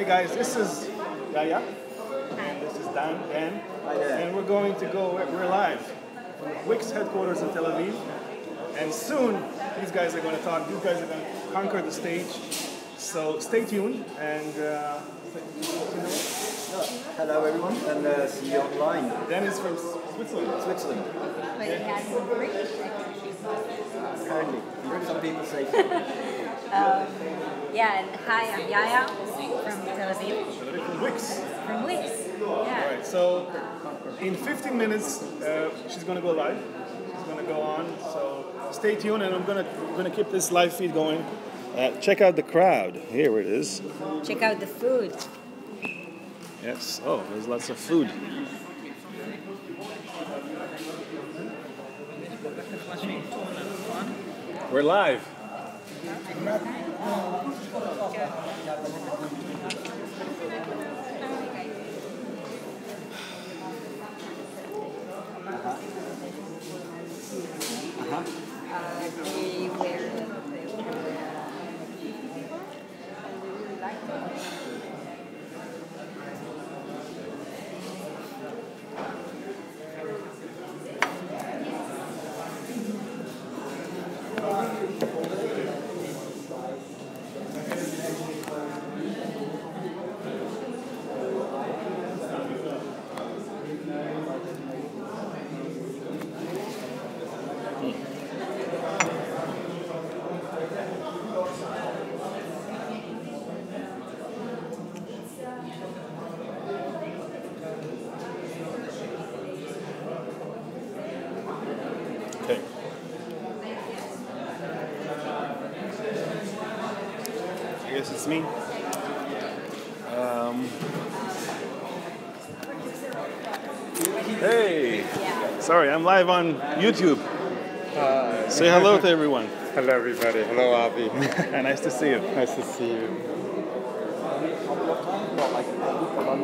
guys, this is Yaya, and this is Dan, and we're going to go, we're live from Wix headquarters in Tel Aviv, and soon these guys are going to talk, these guys are going to conquer the stage, so stay tuned, and hello everyone, and see you online. Dan is from Switzerland. But he has some British Apparently, some people say so. yeah, and hi, I'm Yaya from Tel Aviv. From Wix. From Wix, yeah. Alright, so in 15 minutes, she's going to go live. She's going to go on, so stay tuned, and I'm going to keep this live feed going. Check out the crowd. Here it is. Check out the food. Yes. Oh, there's lots of food. We're live. They wear Okay. I guess it's me. Hey! Sorry, I'm live on YouTube. Say hello to everyone. Hello everybody. Hello Aviv. Nice to see you. Nice to see you.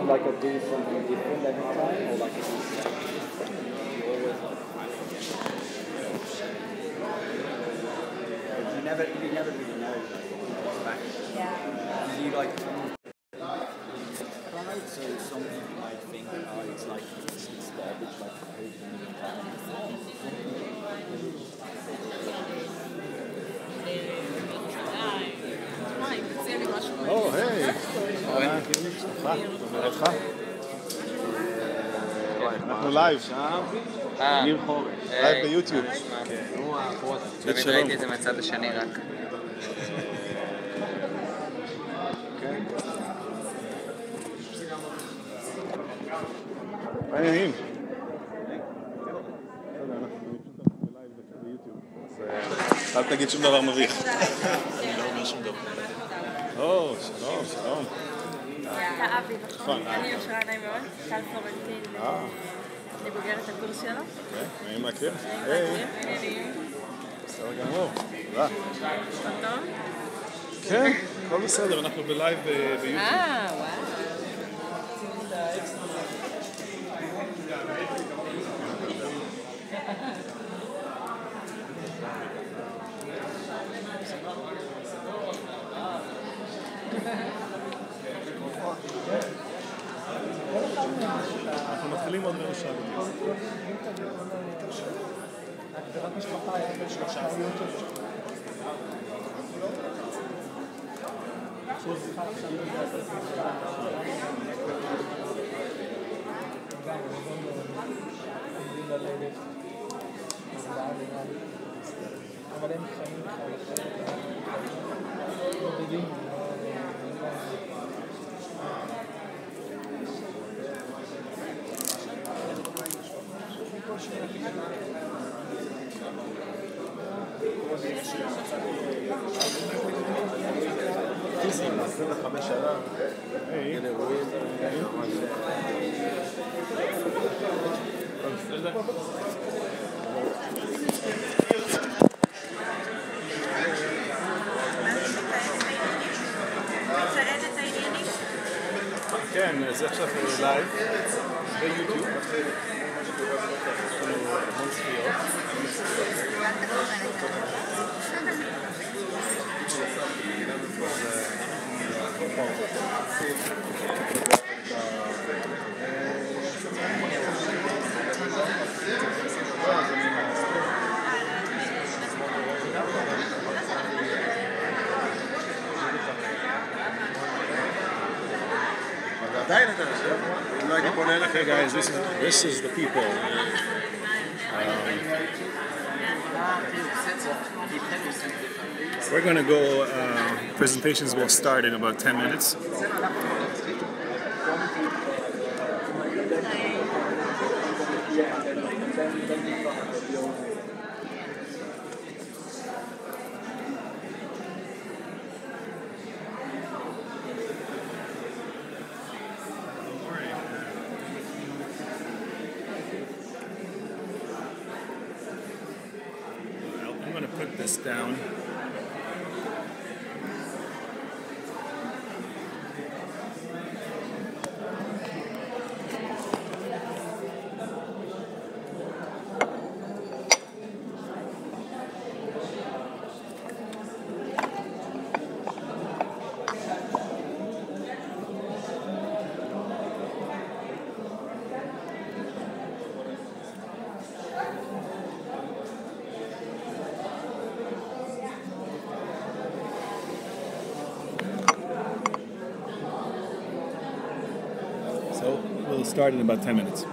Like a do something different every time, or like you never really know. yeah. You like so some people might think, oh, it's like it's garbage, like Oh, hey! אנחנו לייב. לייב ביוטיוב. תמיד ראיתי את זה מהצד השני רק. מה העניינים? אל תגיד שום דבר מביך. אני לא אומר שום דבר. או, שלום. אתה אביב, נכון? אני יושרה נעים מאוד, קל פלורנטין. אני בוגרת הקורס שלו. נעים להכיר? נעים. בסדר גמור. תודה. טוב? כן, הכל בסדר, אנחנו בלייב ביוטיוב. וואו. אנחנו מתחילים עוד מרושע. כן, זה עכשיו לייב ביוטיוב. המון צפיות. Okay guys, this is the people. We're gonna go, presentations will start in about 10 minutes. I'm gonna put this down. So we'll start in about 10 minutes.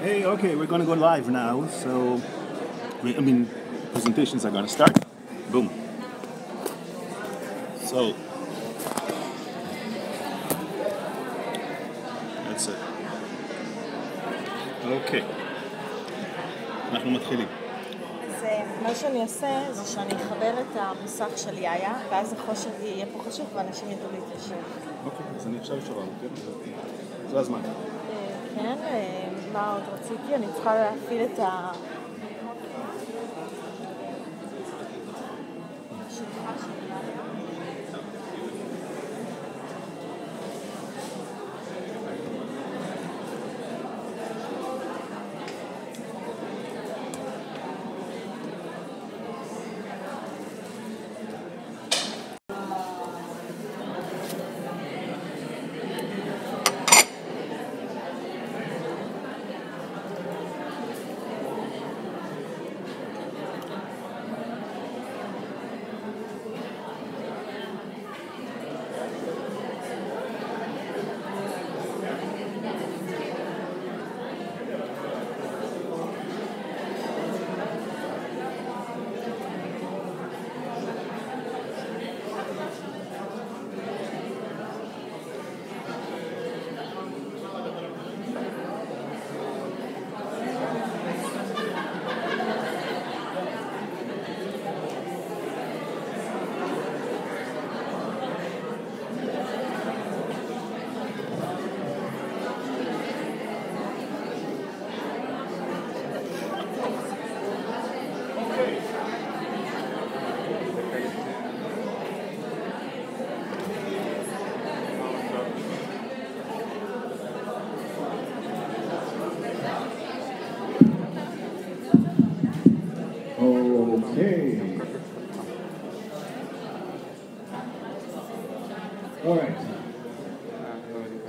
Hey, okay, we're gonna go live now. So, presentations are gonna start. Boom. So, that's it. אוקיי, אנחנו מתחילים. אז מה שאני אעשה זה שאני אחבר את המוסך של יאיה, ואז החושך יהיה פה חשוך ואנשים ידעו להתיישב. אוקיי, אז אני עכשיו שואל, כן? זה הזמן. כן, מה עוד רציתי? אני צריכה להפעיל את ה...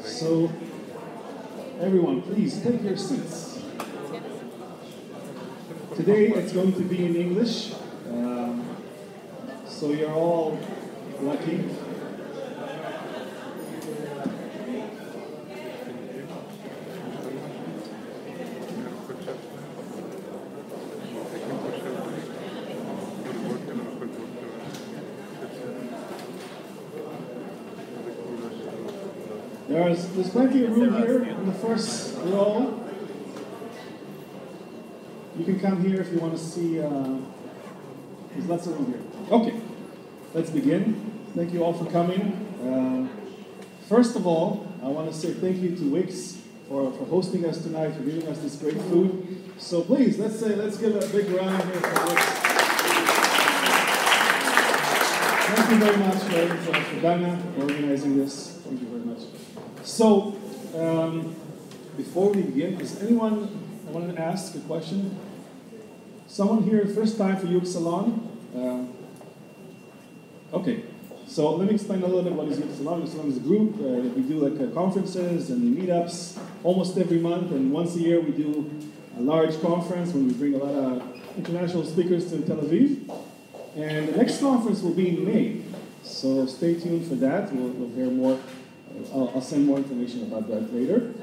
So, everyone, please take your seats. Today it's going to be in English, so you're all lucky. There's plenty of room here in the first row. You can come here if you want to see. There's lots of room here. Okay, let's begin. Thank you all for coming. First of all, I want to say thank you to Wix for hosting us tonight, for giving us this great food. So please, let's give a big round here for Wix. Thank you very much for Dana for organizing this. Thank you very much. So, before we begin, does anyone want to ask a question? Someone here, first time for Yuk Salon? Okay, so let me explain a little bit what is Yuk Salon. Yuk Salon is a group that we do like conferences and meetups almost every month, and once a year we do a large conference when we bring a lot of international speakers to Tel Aviv. And the next conference will be in May, so stay tuned for that. We'll hear more. I'll send more information about that later.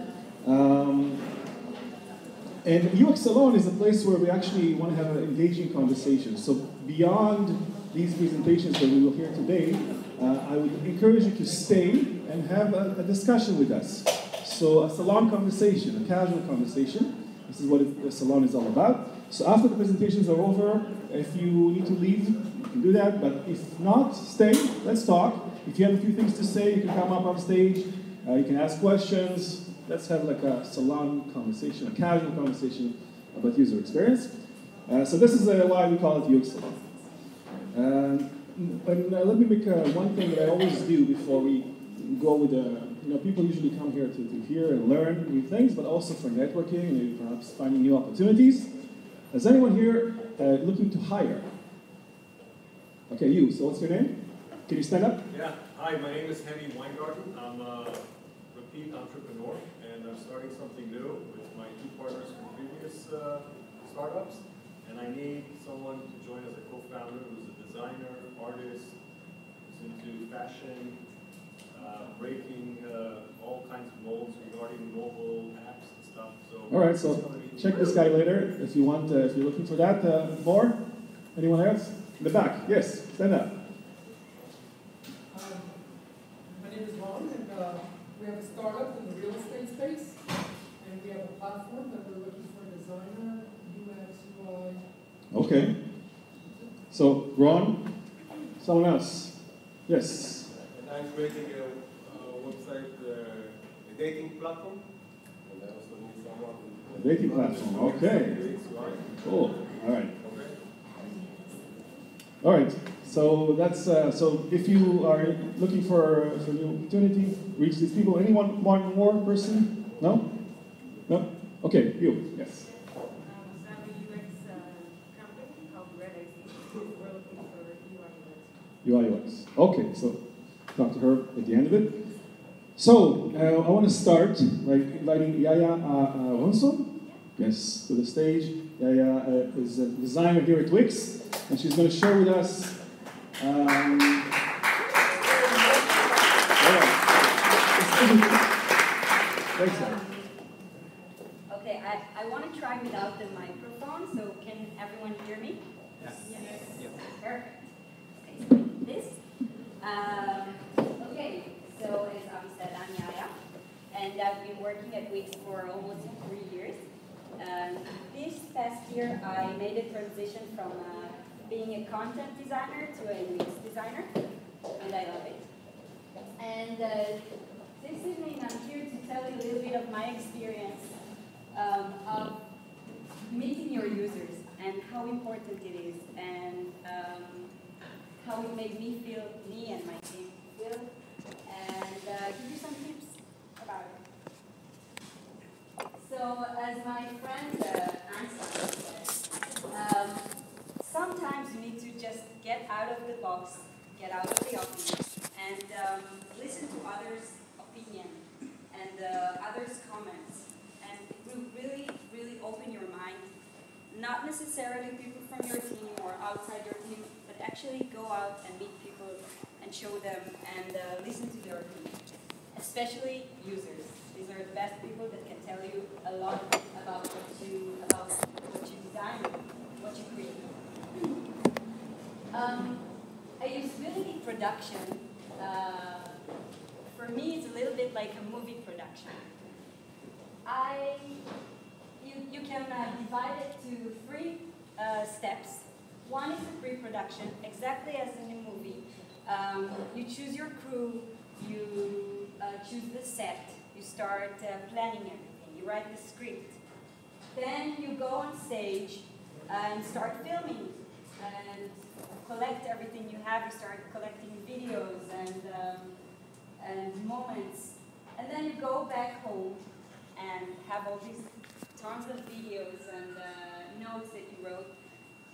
And UX Salon is a place where we actually want to have an engaging conversation. So beyond these presentations that we will hear today, I would encourage you to stay and have a discussion with us. So a salon conversation, a casual conversation. This is what the salon is all about. So after the presentations are over, if you need to leave, you can do that. But if not, stay, let's talk. If you have a few things to say, you can come up on stage, you can ask questions. Let's have like a salon conversation, a casual conversation about user experience. So this is why we call it UX Salon. And let me make one thing that I always do before we go with people usually come here to hear and learn new things, but also for networking, maybe perhaps finding new opportunities. Is anyone here looking to hire? Okay, you. So what's your name? Can you stand up? Yeah. Hi, my name is Henny Weingarten. I'm a repeat entrepreneur, and I'm starting something new with my two partners from previous startups. And I need someone to join as a co-founder who's a designer, artist, who's into fashion, breaking all kinds of molds regarding mobile apps and stuff. So All right, so check this guy later if you want. If you're looking for that. More? Anyone else? In the back. Yes. Stand up. My name is Ron, and we have a startup in the real estate space, and we have a platform that we're looking for a designer, UX, UI. Okay. So, Ron, someone else. Yes. And I'm creating a website, a dating platform, and I also need someone with Dating platform. Okay. Cool. All right. All right. So that's so. If you are looking for a new opportunity, reach these people. Anyone, one more person? No. No. Okay. You. Yes. UI UX. Okay, so talk to her at the end of it. So I want to start by inviting Yaya Aaronsohn, yes, to the stage. Yaya is a designer here at Wix, and she's going to share with us. Thanks, Yaya. Okay, I want to try without the microphone, so can everyone hear me? Yes. Yes. Perfect. Okay, so like this. Okay, so as Avi said, I'm Yaya, and I've been working at Wix for almost 3 years. This past year, I made a transition from being a content designer to a Wix designer, and I love it. And this evening, I'm here to tell you a little bit of my experience of meeting your users and how important it is, and how it made me feel, me and my team feel, and give you some tips about it. So, as my friend Aaronsohn said, sometimes you need to just get out of the box, get out of the office, and listen to others' opinion and others' comments, and it will really, really open your mind. Not necessarily people from your team or outside your team, but actually go out and meet people and show them and listen to their opinion. Especially users. These are the best people that can tell you a lot about what you design, what you create. A usability production, for me, is a little bit like a movie production. You can divide it to 3 steps. One is the pre-production, exactly as in a movie. You choose your crew, you choose the set, you start planning everything, you write the script. Then you go on stage and start filming and collect everything you have. You start collecting videos and moments. And then you go back home and have all these tons of videos and notes that you wrote,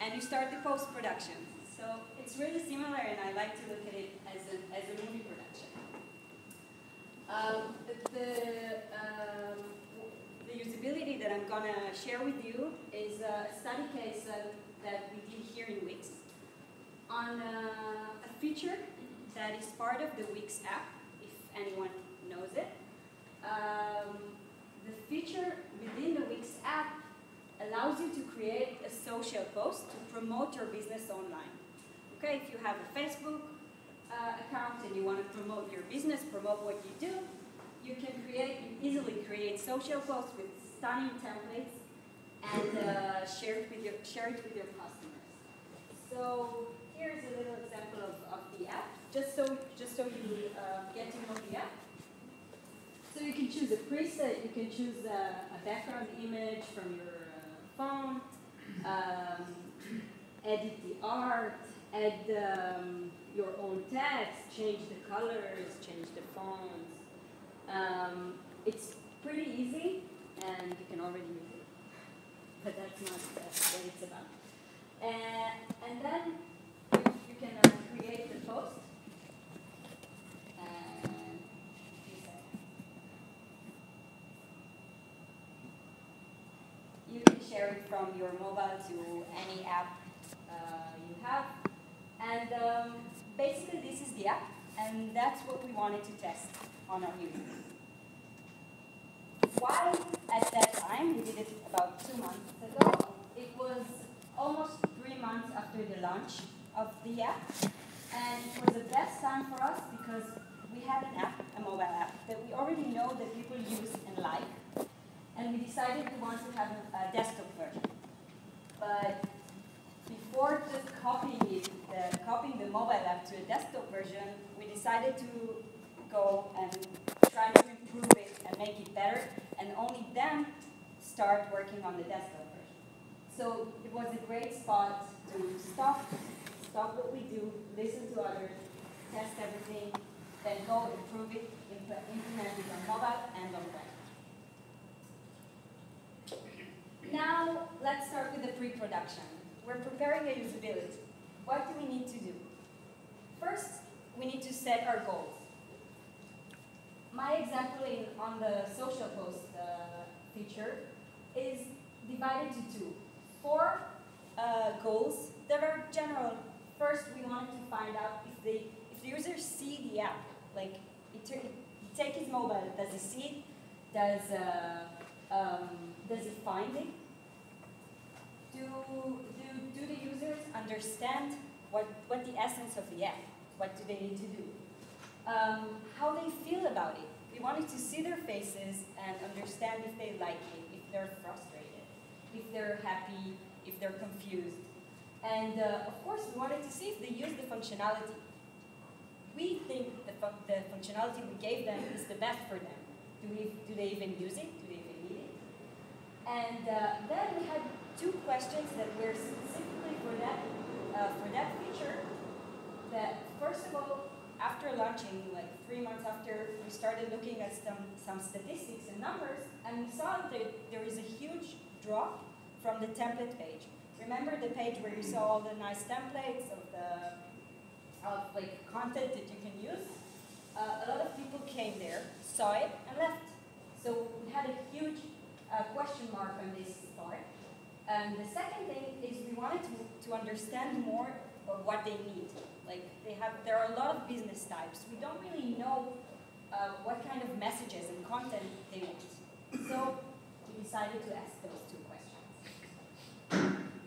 and you start the post-production. So it's really similar, and I like to look at it as a movie production. The usability that I'm going to share with you is a study case that we did here in Wix on a feature that is part of the Wix app, if anyone knows it. The feature within the Wix app allows you to create a social post to promote your business online. Okay, if you have a Facebook account and you want to promote your business, promote what you do, you can easily create social posts with stunning templates and share it with your customers. So here's a little example of the app, just so you get to know the app. So you can choose a preset, you can choose a background image from your phone, edit the art, add your own text, change the colors, change the fonts. It's pretty easy, and you can already use it, but that's not what it's about. And then you can create the post. You can share it from your mobile to any app you have. And basically this is the app, and that's what we wanted to test on our users. why at that time, we did it about 2 months ago, it was almost 3 months after the launch of the app, and it was the best time for us because we had an app, a mobile app, that we already know that people use and like, and we decided we want to have a desktop version. But before just copying the mobile app to a desktop version, we decided to go and try to improve it and make it better, and only then start working on the desktop version. So it was a great spot to stop what we do, listen to others, test everything, then go improve it, implement it on mobile and on web. Now, let's start with the pre-production. We're preparing a usability. What do we need to do? First, we need to set our goals. My example on the social post feature is divided to 2. 4 goals that are general. First, we wanted to find out if the users see the app. Like, he take his mobile, does he see it? Does he find it? Do the users understand what the essence of the app? What do they need to do? How they feel about it. We wanted to see their faces and understand if they like it, if they're frustrated, if they're happy, if they're confused. And of course, we wanted to see if they use the functionality. We think the functionality we gave them is the best for them. Do they even use it? Do they even need it? And then we had 2 questions that were specifically for that feature. That first of all, after launching, like 3 months after, we started looking at some statistics and numbers, and we saw that there is a huge drop from the template page. Remember the page where you saw all the nice templates of like content that you can use? A lot of people came there, saw it, and left. So we had a huge question mark on this part. And the second thing is we wanted to understand more of what they need. Like there are a lot of business types. We don't really know what kind of messages and content they want. So we decided to ask those 2 questions.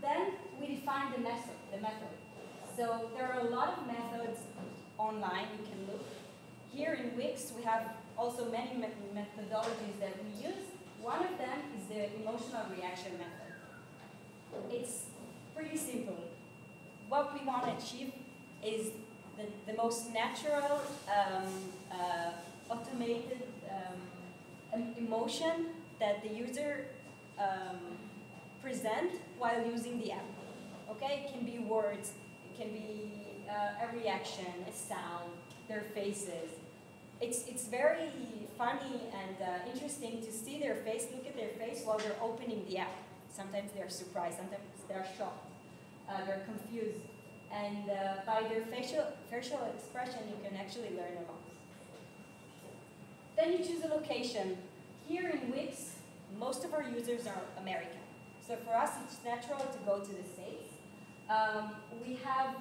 Then we defined the method. So there are a lot of methods online you can look. Here in Wix, we have also many methodologies that we use. One of them is the emotional reaction method. It's pretty simple. What we want to achieve is the most natural, automated emotion that the user present while using the app. Okay, it can be words, it can be a reaction, a sound, their faces. It's very funny and interesting to see their face, look at their face while they're opening the app. Sometimes they're surprised, sometimes they're shocked, they're confused. And by their facial expression, you can actually learn a lot. Then you choose a location. Here in Wix, most of our users are American. So for us, it's natural to go to the States. We have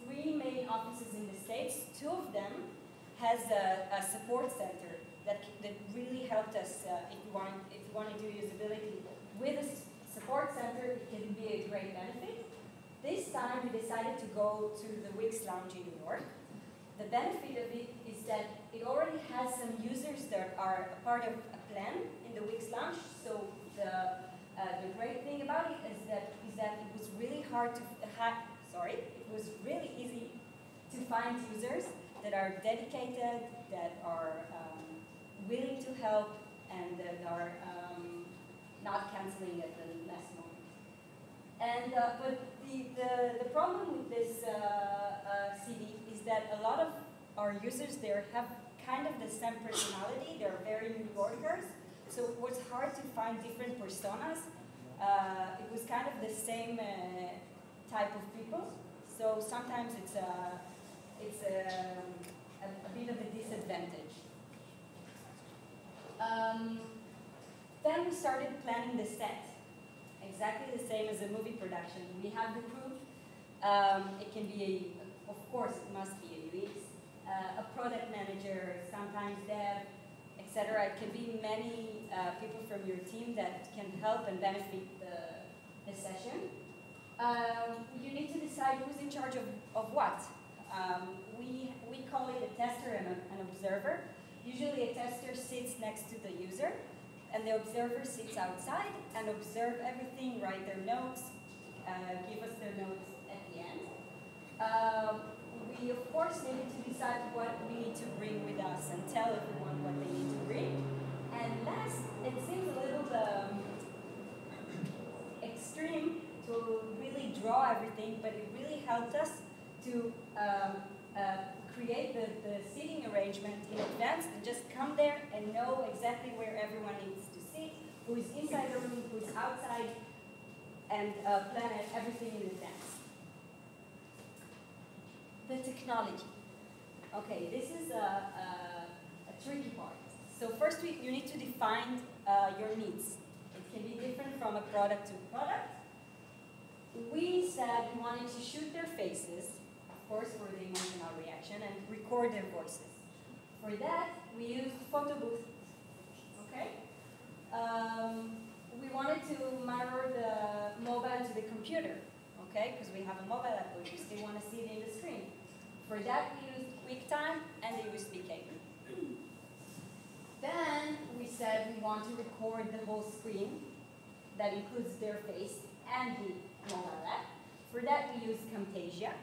3 main offices in the States. 2 of them has a support center that really helped us if you want to do usability. With a support center, it can be a great benefit. This time, we decided to go to the Wix Lounge in New York. The benefit of it is that it already has some users that are a part of a plan in the Wix Lounge. So the great thing about it is that it was really hard to it was really easy to find users that are dedicated, that are willing to help, and that are not canceling at the last moment. And but the problem with this CD is that a lot of our users there have kind of the same personality. They're very New Yorkers, so it was hard to find different personas. It was kind of the same type of people. So sometimes it's a bit of a disadvantage. Then we started planning the set. Exactly the same as a movie production. We have the crew. It can be, of course, it must be a UX, a product manager, sometimes dev, etc. etc. It can be many people from your team that can help and benefit the session. You need to decide who's in charge of what. We call it a tester and an observer. Usually a tester sits next to the user, and the observer sits outside and observe everything, write their notes, give us their notes at the end. We of course needed to decide what we need to bring with us and tell everyone what they need to bring. And last, it seems a little extreme to really draw everything, but it really helped us to create the seating arrangement in advance and just come there and know exactly where everyone needs to sit, who is inside the room, who is outside, and plan everything in advance. The technology. Okay, this is a tricky part. So first you need to define your needs. It can be different from a product to product. We said we wanted to shoot their faces, of course, for the emotional reaction, and record their voices. For that, we used photo booths. Okay? We wanted to mirror the mobile to the computer, okay? Because we have a mobile app, we still want to see it in the screen. For that, we used QuickTime and the USB cable. Then we said we want to record the whole screen that includes their face and the mobile app. For that, we used Camtasia.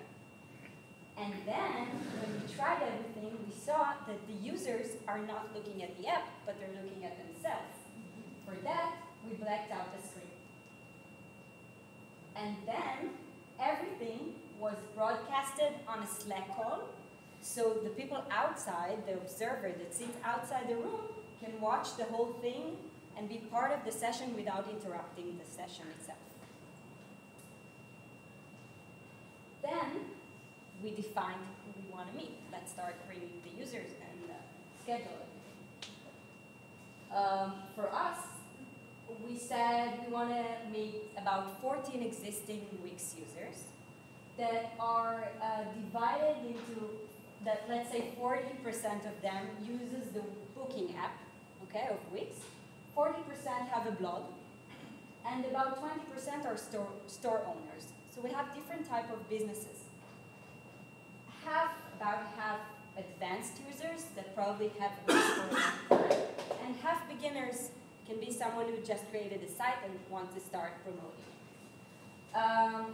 And then, when we tried everything, we saw that the users are not looking at the app, but they're looking at themselves. For that, we blacked out the screen. And then, everything was broadcasted on a Slack call, so the people outside, the observer that sits outside the room, can watch the whole thing and be part of the session without interrupting the session itself. Then, we defined who we want to meet. Let's start bringing the users and schedule it. For us, we said we want to meet about 14 existing Wix users that are divided into, that let's say 40% of them uses the booking app, okay, of Wix. 40% have a blog, and about 20% are store owners. So we have different type of businesses. About half advanced users that probably have Wix for a long time, and half beginners can be someone who just created a site and wants to start promoting.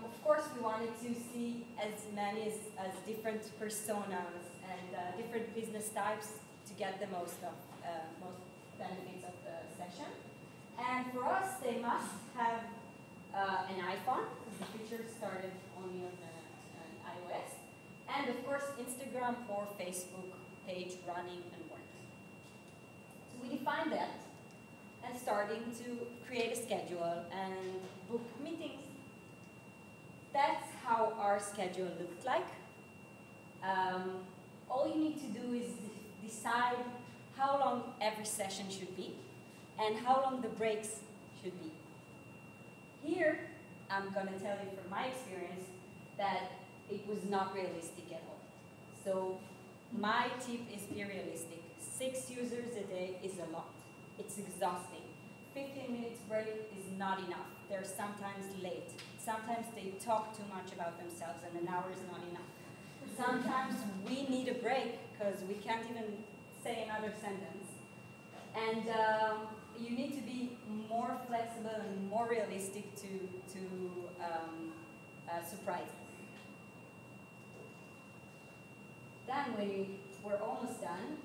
Of course, we wanted to see as many as different personas and different business types to get the most benefits of the session. And for us, they must have an iPhone, because the feature started only on iOS. And of course, Instagram or Facebook page running and working. So we defined that and starting to create a schedule and book meetings. That's how our schedule looked like. All you need to do is decide how long every session should be and how long the breaks should be. Here, I'm going to tell you from my experience that it was not realistic at all. So my tip is be realistic. 6 users a day is a lot. It's exhausting. 15 minutes break is not enough. They're sometimes late. Sometimes they talk too much about themselves and an hour is not enough. Sometimes we need a break because we can't even say another sentence. And you need to be more flexible and more realistic to surprise them. Then when we're almost done,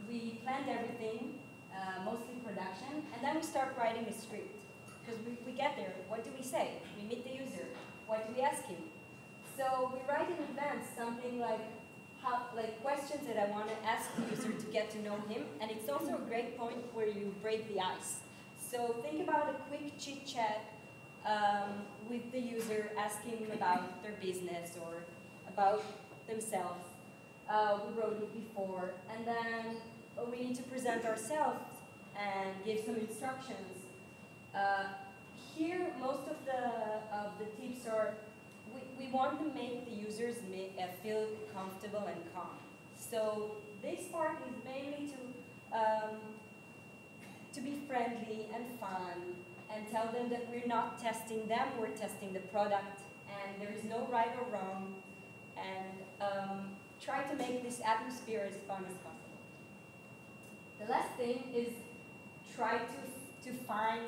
we planned everything, mostly production, and then we start writing a script. Because we get there, what do we say? We meet the user, what do we ask him? So we write in advance something like questions that I want to ask the user to get to know him, and it's also a great point where you break the ice. So think about a quick chit chat with the user, asking about their business or about themselves. We wrote it before, and then we need to present ourselves and give some instructions. Here, most of the tips are, we want to make the users feel comfortable and calm. So this part is mainly to be friendly and fun and tell them that we're not testing them, we're testing the product, and there is no right or wrong, and try to make this atmosphere as fun as possible. The last thing is try to find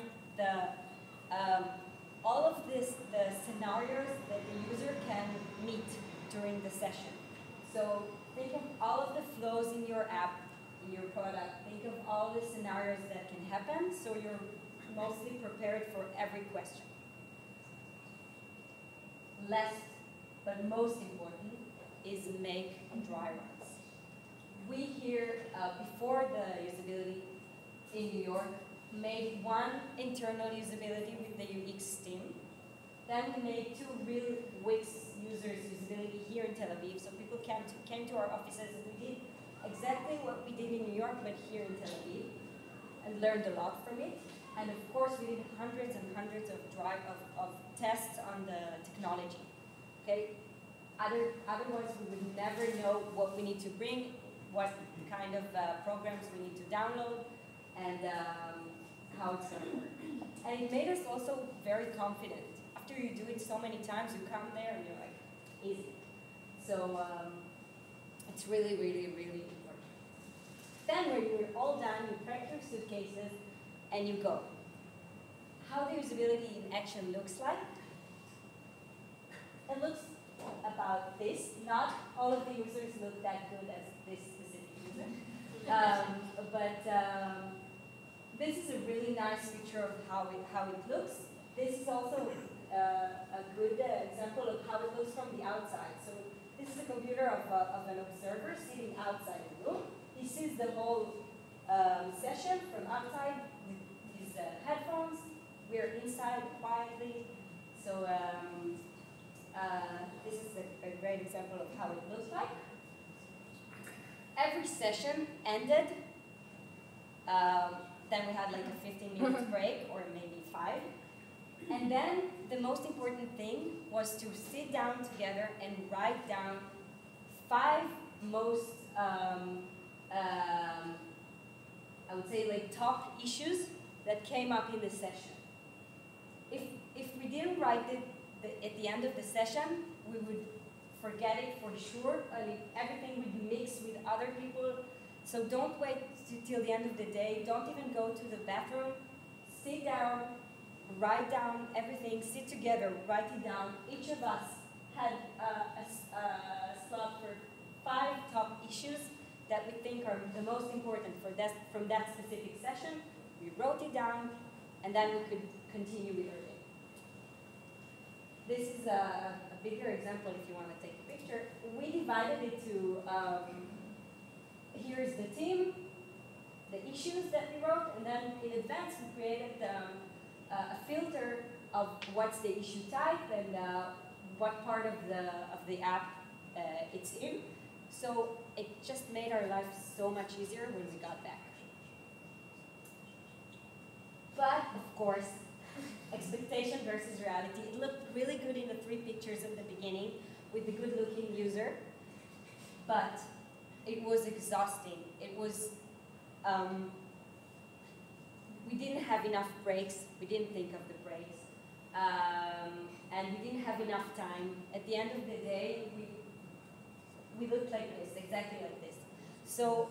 all of the scenarios that the user can meet during the session. So think of all of the flows in your app, in your product. Think of all the scenarios that can happen, so you're mostly prepared for every question. Last but most important is make dry runs. We here, before the usability in New York, made one internal usability with the UX team. Then we made 2 real Wix users usability here in Tel Aviv, so people came to our offices and we did exactly what we did in New York, but here in Tel Aviv, and learned a lot from it. And of course, we did hundreds and hundreds of tests on the technology. Okay. Otherwise, we would never know what we need to bring, what kind of programs we need to download, and how it's going to work. And it made us also very confident. After you do it so many times, you come there and you're like, easy. So it's really, really, really important. Then when you're all done, you pack your suitcases and you go. How the usability in action looks like? It looks about this. Not all of the users look that good as this specific user. This is a really nice picture of how it looks. This is also a good example of how it looks from the outside. So this is a computer of an observer sitting outside the room. He sees the whole session from outside with his headphones. We're inside quietly. So this is a great example of how it looks like. Every session ended. Then we had like a 15-minute break, or maybe 5. And then the most important thing was to sit down together and write down 5 most, I would say, like top issues that came up in the session. If we didn't write it at the end of the session, we would forget it for sure. I mean, everything would mix with other people. So don't wait till the end of the day. Don't even go to the bathroom. Sit down, write down everything, sit together, write it down. Each of us had a slot for 5 top issues that we think are the most important from that specific session. We wrote it down, and then we could continue with our day. This is a bigger example if you want to take a picture. We divided it to, here's the team, the issues that we wrote, and then in advance we created a filter of what's the issue type and what part of the app it's in. So it just made our life so much easier when we got back. But of course, expectation versus reality. It looked really good in the 3 pictures at the beginning with the good-looking user, but it was exhausting. It was, we didn't have enough breaks. We didn't think of the breaks. And we didn't have enough time. At the end of the day, we looked like this, exactly like this. So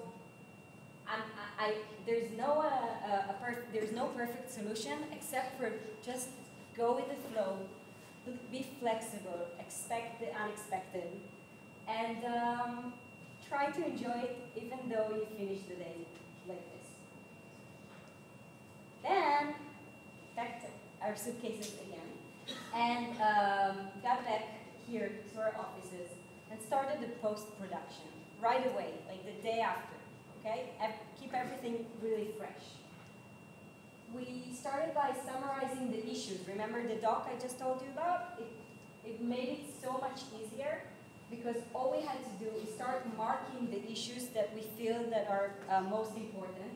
there's no perfect solution except for just go with the flow, be flexible, expect the unexpected, and try to enjoy it even though you finish the day like this. Then, back to our suitcases again, and got back here to our offices and started the post-production right away, like the day after, okay? Keep everything really fresh. We started by summarizing the issues. Remember the doc I just told you about? It made it so much easier because all we had to do is start marking the issues that we feel that are most important.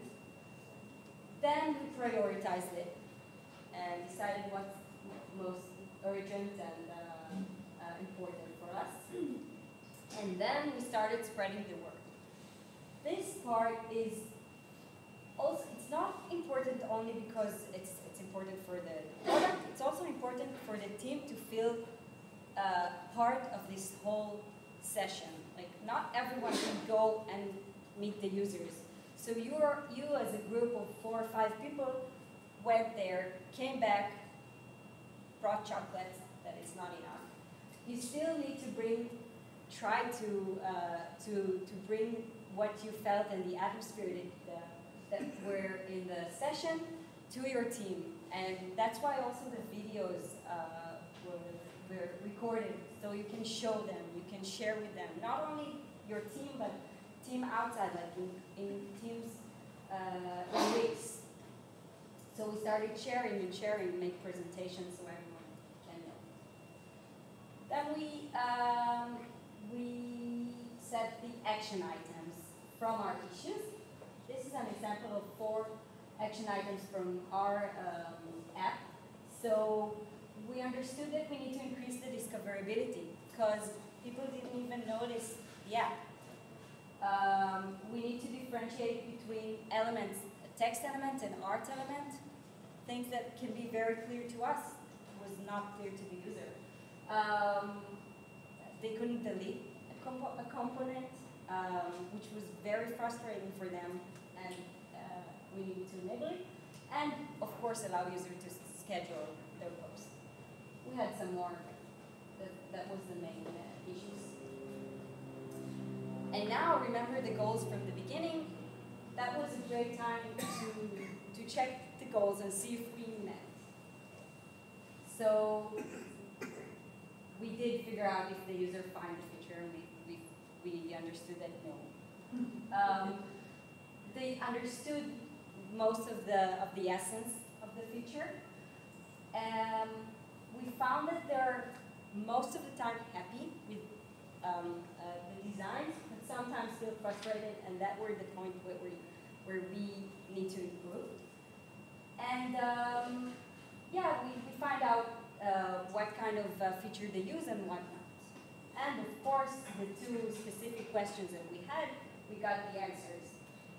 Then we prioritized it and decided what's most urgent and important for us. And then we started spreading the word. this part is also, it's not important only because it's important for the product, it's also important for the team to feel part of this whole session. Like, not everyone can go and meet the users. So you as a group of 4 or 5 people went there, came back, brought chocolates, that is not enough. You still need to try to bring what you felt and the atmosphere that were in the session to your team. And that's why also the videos were recorded, so you can show them, you can share with them, not only your team, but team outside, like in teams in weeks. So we started sharing, make presentations so everyone can know. Then we set the action items from our issues. This is an example of 4 action items from our app. So we understood that we need to increase the discoverability because people didn't even notice the app. We need to differentiate between elements, a text element and art element, things that can be very clear to us, was not clear to the user. They couldn't delete a component, which was very frustrating for them, and we needed to enable it. And of course, allow users to schedule their posts. We had some more, that was the main issues. And now, remember the goals from the beginning. That was a great time to check the goals and see if we met. So we did figure out if the user find the feature, and we understood that no. They understood most of the essence of the feature. We found that they're most of the time happy with the designs, but sometimes feel frustrated, and that were the point where we need to improve. And yeah, we find out what kind of feature they use and what not. And of course, the 2 specific questions that we had, we got the answers.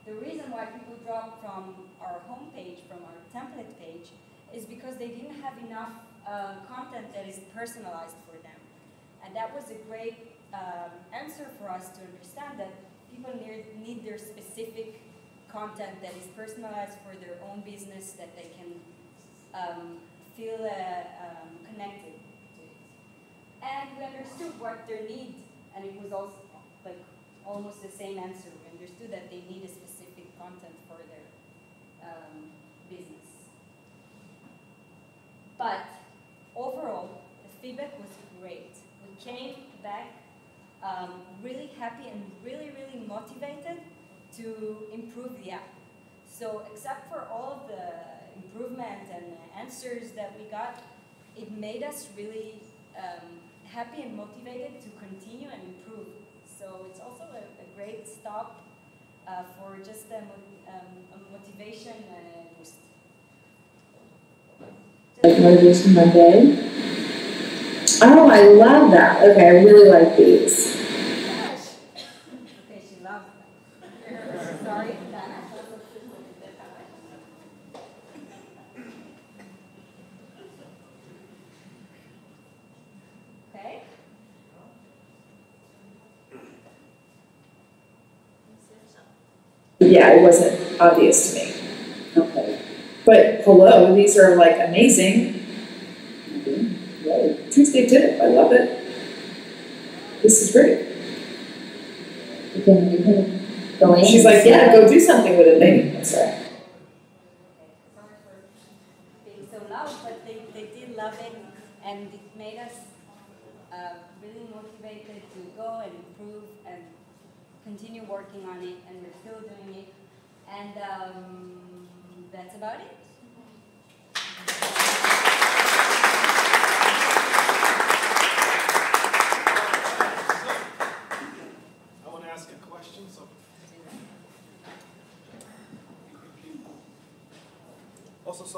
The reason why people dropped from our homepage, from our template page, is because they didn't have enough content that is personalized for them. And that was a great answer for us to understand that people need their specific content that is personalized for their own business, that they can feel connected to it. And we understood what their need, and it was also like almost the same answer. We understood that they need a specific content for their business. But overall, the feedback was great. We came back really happy and really, really motivated to improve the app. So except for all of the improvement and answers that we got, it made us really happy and motivated to continue and improve. So it's also a great stop for just a motivation boost. Motivation Monday. Oh, I love that. Okay, I really like these. Okay, she loves that. Sorry, Dana. Okay. Yeah, it wasn't obvious to me. Okay. But hello, these are like amazing. Yay. Tuesday tip, I love it. This is great. You can go in. She's like, yeah, go do something with it, maybe. That's right. Sorry for being so loud, but they did love it, and it made us really motivated to go and improve and continue working on it, and we're still doing it. And that's about it. I want to ask a question. So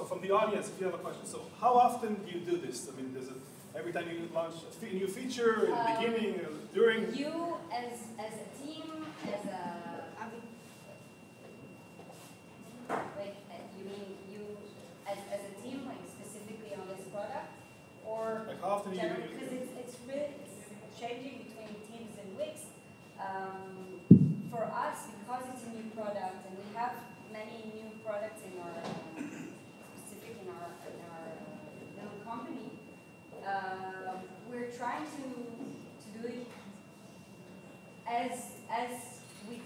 from the audience, if you have a question, so how often do you do this? I mean, does it every time you launch a new feature, in the beginning, during? You as a team, as a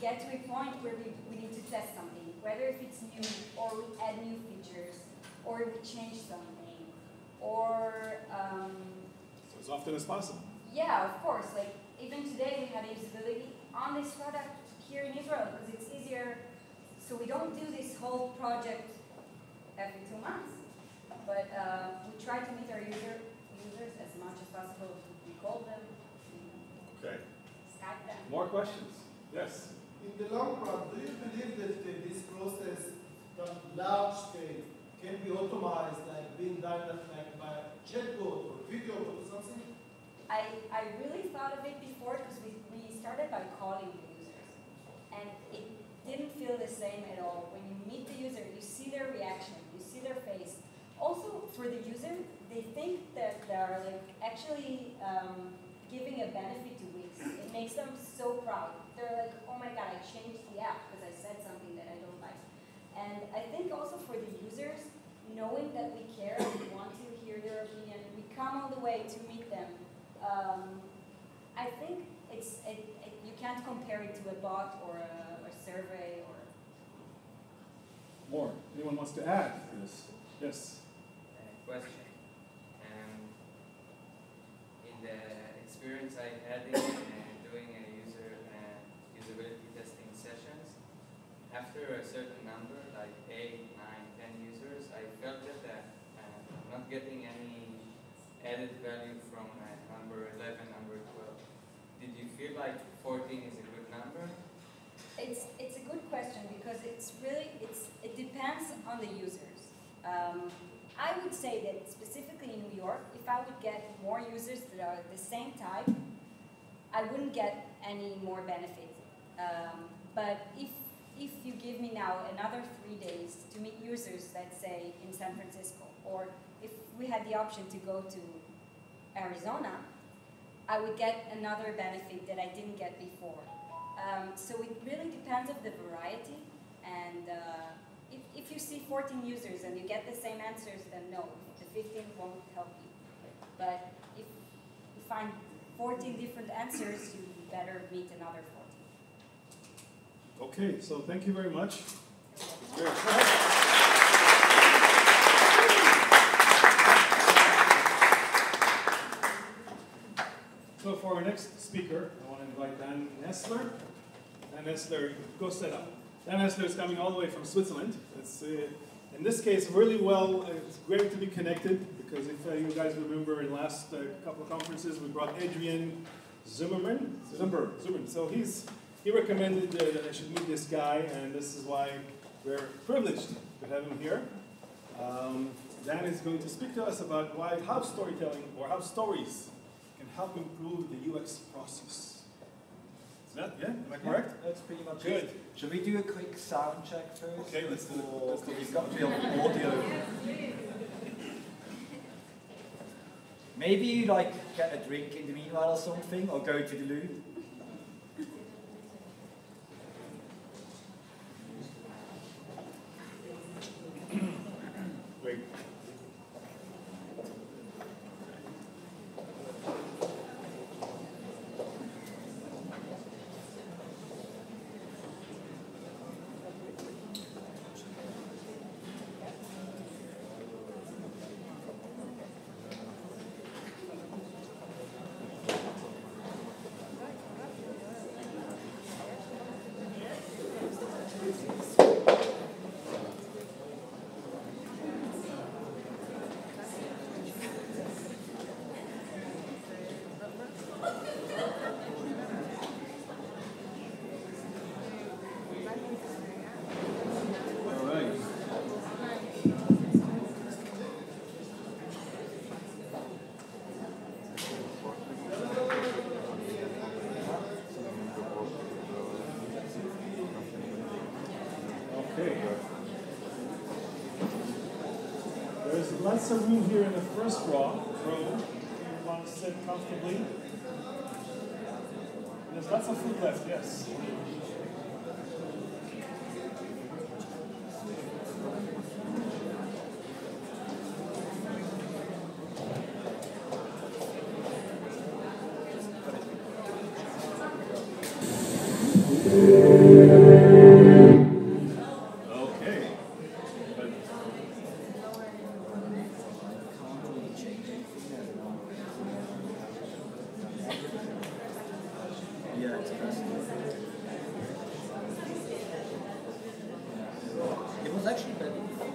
get to a point where we need to test something, whether if it's new, or we add new features, or we change something, or... So as often as possible. Yeah, of course. Like, even today we had a usability on this product here in Israel, because it's easier. So we don't do this whole project every 2 months, but we try to meet our users as much as possible. We call them, Okay. Skype them. More questions? Yes. In the long run, do you believe that this process, on large scale, can be automated, like being done like by a chatbot or video or something? I really thought of it before because we started by calling the users, and it didn't feel the same at all. When you meet the user, you see their reaction, you see their face. Also, for the user, they think that they're like actually giving a benefit to Wix. It makes them so proud. They're like, oh my God, I changed the app because I said something that I don't like. And I think also for the users, knowing that we care and we want to hear their opinion, we come all the way to meet them. I think you can't compare it to a bot or a survey or... More. Anyone wants to add to this? Yes. Question. In the experience I had in doing a usability testing sessions, after a certain number, like 8, 9, 10 users, I felt that I'm not getting any added value from number 11, number 12. Did you feel like 14 is a good number? It's a good question because it depends on the users. I would say that specifically in New York, if I would get more users that are the same type, I wouldn't get any more benefit. But if you give me now another 3 days to meet users, let's say in San Francisco, or if we had the option to go to Arizona, I would get another benefit that I didn't get before. So it really depends on the variety, and if you see 14 users and you get the same answers, then no, the 15 won't help you. But if you find 14 different answers, you better meet another 14. Okay, so thank you very much. So for our next speaker, I want to invite Dan Nessler. Dan Nessler, go set up. Dan Nessler is coming all the way from Switzerland. It's, in this case, really well, it's great to be connected, because if you guys remember in the last couple of conferences, we brought Adrian Zimmerman. So he recommended that I should meet this guy, and this is why we're privileged to have him here. Dan is going to speak to us about how storytelling, or how stories, can help improve the UX process. Is that, yeah? Am I correct? Yeah, that's pretty much good. It. Shall we do a quick sound check first? Okay, let's do it. It's got to be on audio. Maybe you like get a drink in the meanwhile or something, or go to the loo. Great. There's lots of room here in the first row. If you want to sit comfortably. And there's lots of food left, yes. It was actually better before.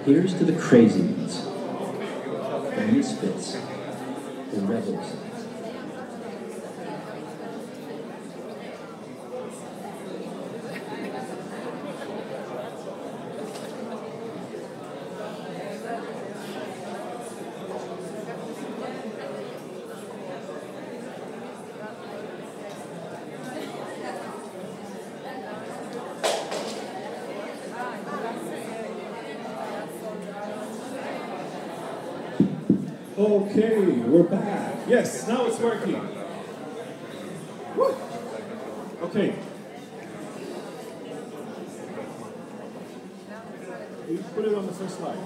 Here's to the crazy ones, the misfits, the rebels. Okay, we're back. Yes, now it's working. Woo. Okay. You put it on the first slide.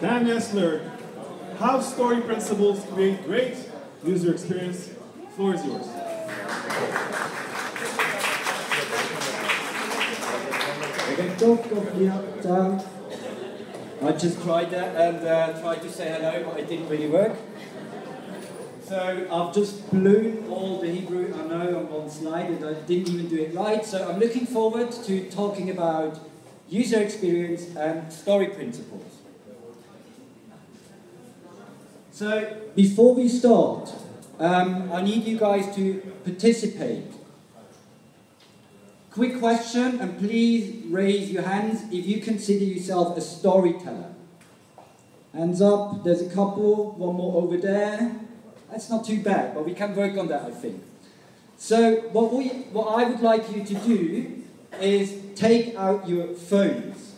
Dan Nessler, how story principles create great user experience. The floor is yours. I just tried that and tried to say hello, but it didn't really work. So I've just blew all the Hebrew I know on one slide and I didn't even do it right. So I'm looking forward to talking about user experience and story principles. So before we start, I need you guys to participate. Quick question, and please raise your hands if you consider yourself a storyteller. Hands up, there's a couple, one more over there. That's not too bad, but we can work on that, I think. So what I would like you to do is take out your phones.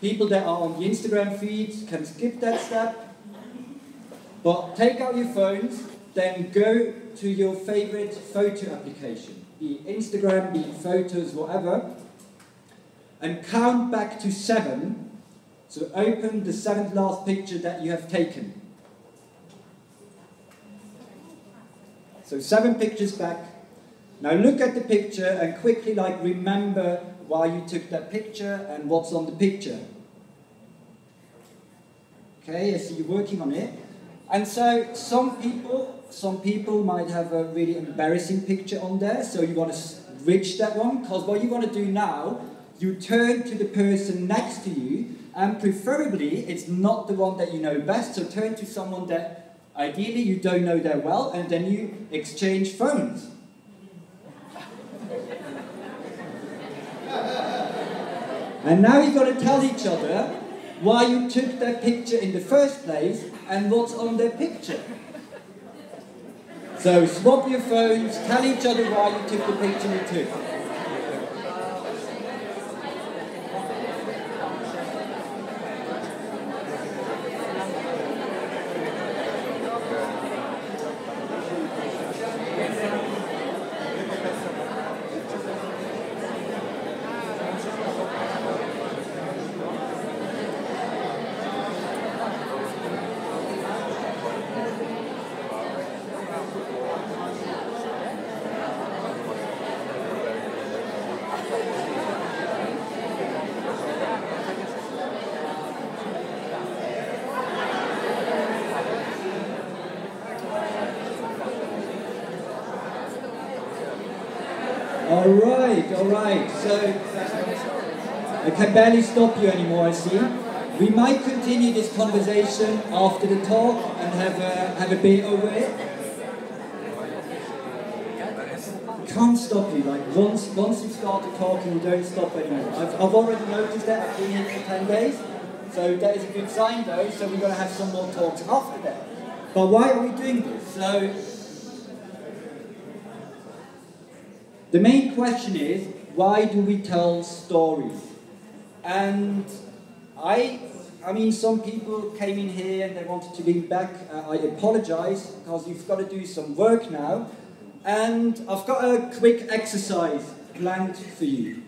People that are on the Instagram feed can skip that step. But take out your phones, then go to your favorite photo application. Be it Instagram, be it photos, whatever, and count back to 7. So open the 7th last picture that you have taken. So 7 pictures back. Now look at the picture and quickly remember why you took that picture and what's on the picture. Okay, I see you're working on it. And so some people might have a really embarrassing picture on there, so you want to switch that one, because what you want to do now, you turn to the person next to you, and preferably it's not the one that you know best, so turn to someone that ideally you don't know that well, and then you exchange phones. And now you've got to tell each other why you took that picture in the first place and what's on their picture. So swap your phones, tell each other why you took the picture you took. All right, so I can barely stop you anymore, I see. We might continue this conversation after the talk and have a beer over it. Can't stop you, like once you start talking, you don't stop anymore. I've already noticed that, I've been here for 10 days, so that is a good sign though, so we're going to have some more talks after that. But why are we doing this? So, the main question is, why do we tell stories? And I mean, some people came in here and they wanted to be back. I apologize, because you've got to do some work now. And I've got a quick exercise planned for you.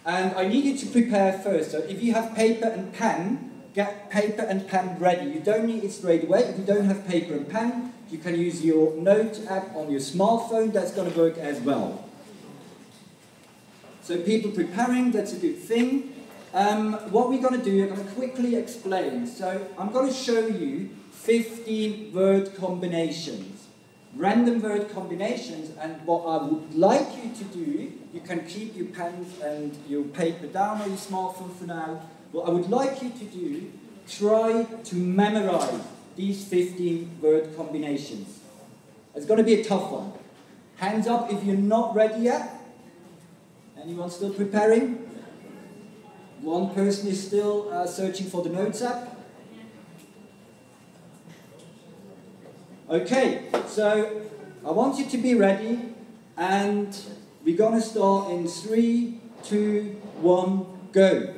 And I need you to prepare first. So if you have paper and pen, get paper and pen ready. You don't need it straight away. If you don't have paper and pen, you can use your note app on your smartphone. That's going to work as well. So people preparing, that's a good thing. What we're going to do, I'm going to quickly explain. So I'm going to show you 15 word combinations, random word combinations, and what I would like you to do, you can keep your pens and your paper down on your smartphone for now. What I would like you to do, try to memorize these 15 word combinations. It's going to be a tough one. Hands up if you're not ready yet. Anyone still preparing? One person is still searching for the notes app. Okay, so I want you to be ready, and we're going to start in 3, 2, 1, go.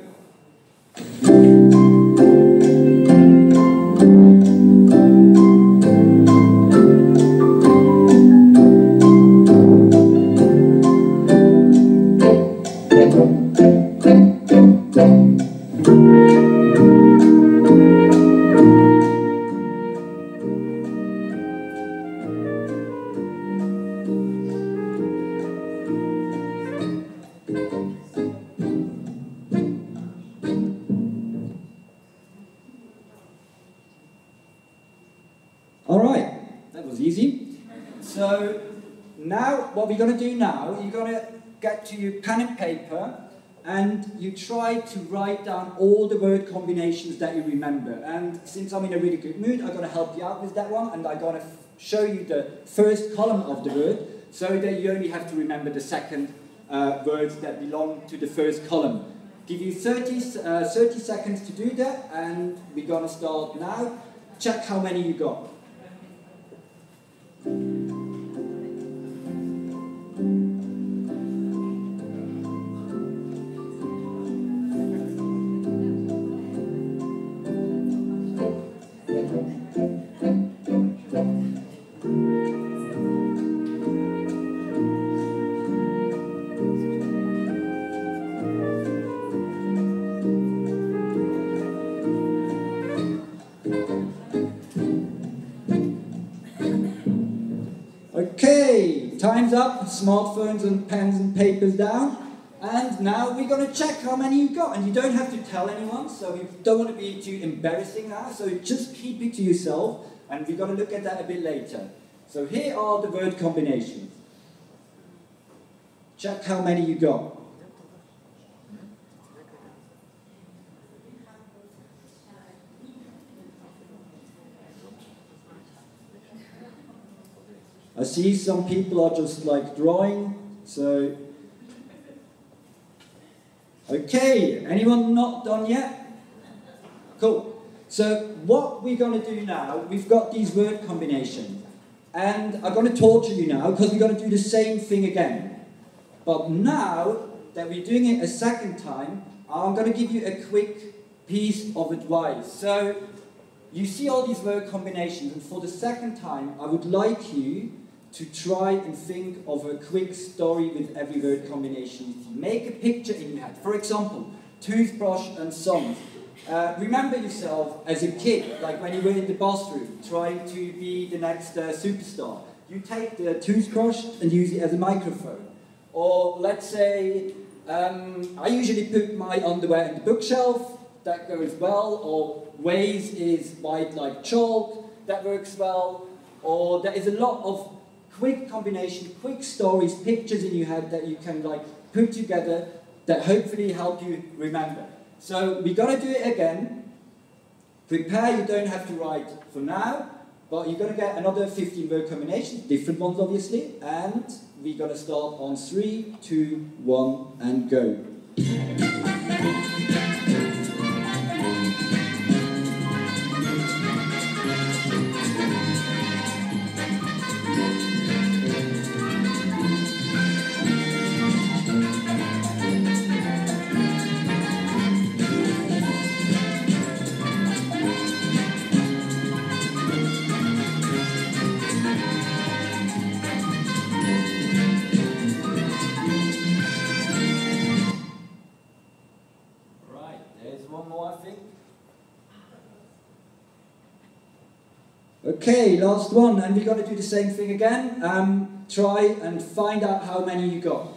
What we're going to do now, you're going to get to your pen and paper and you try to write down all the word combinations that you remember. And since I'm in a really good mood, I'm going to help you out with that one, and I'm going to show you the first column of the word so that you only have to remember the second words that belong to the first column. Give you 30 seconds to do that, and we're going to start now. Check how many you got. Okay, time's up, smartphones and pens and papers down. And now we're going to check how many you got. And you don't have to tell anyone, so we don't want to be too embarrassing now. So just keep it to yourself, and we're going to look at that a bit later. So here are the word combinations. Check how many you got. I see some people are just like drawing, so... Okay, anyone not done yet? Cool. So what we're going to do now, we've got these word combinations. And I'm going to torture you now, because we're going to do the same thing again. But now that we're doing it a second time, I'm going to give you a quick piece of advice. So, you see all these word combinations, and for the second time, I would like you to try and think of a quick story with every word combination. Make a picture in your head. For example, toothbrush and songs. Remember yourself as a kid, like when you were in the bathroom, trying to be the next superstar. You take the toothbrush and use it as a microphone. Or let's say, I usually put my underwear in the bookshelf, that goes well. Or Waze is white like chalk, that works well. Or there is a lot of quick combination, quick stories, pictures in your head that you can like put together that hopefully help you remember. So we got to do it again. Prepare, you don't have to write for now, but you're going to get another 15 word combinations, different ones obviously, and we're going to start on 3, 2, 1, and go. Okay, last one, and we're going to do the same thing again. Try and find out how many you got.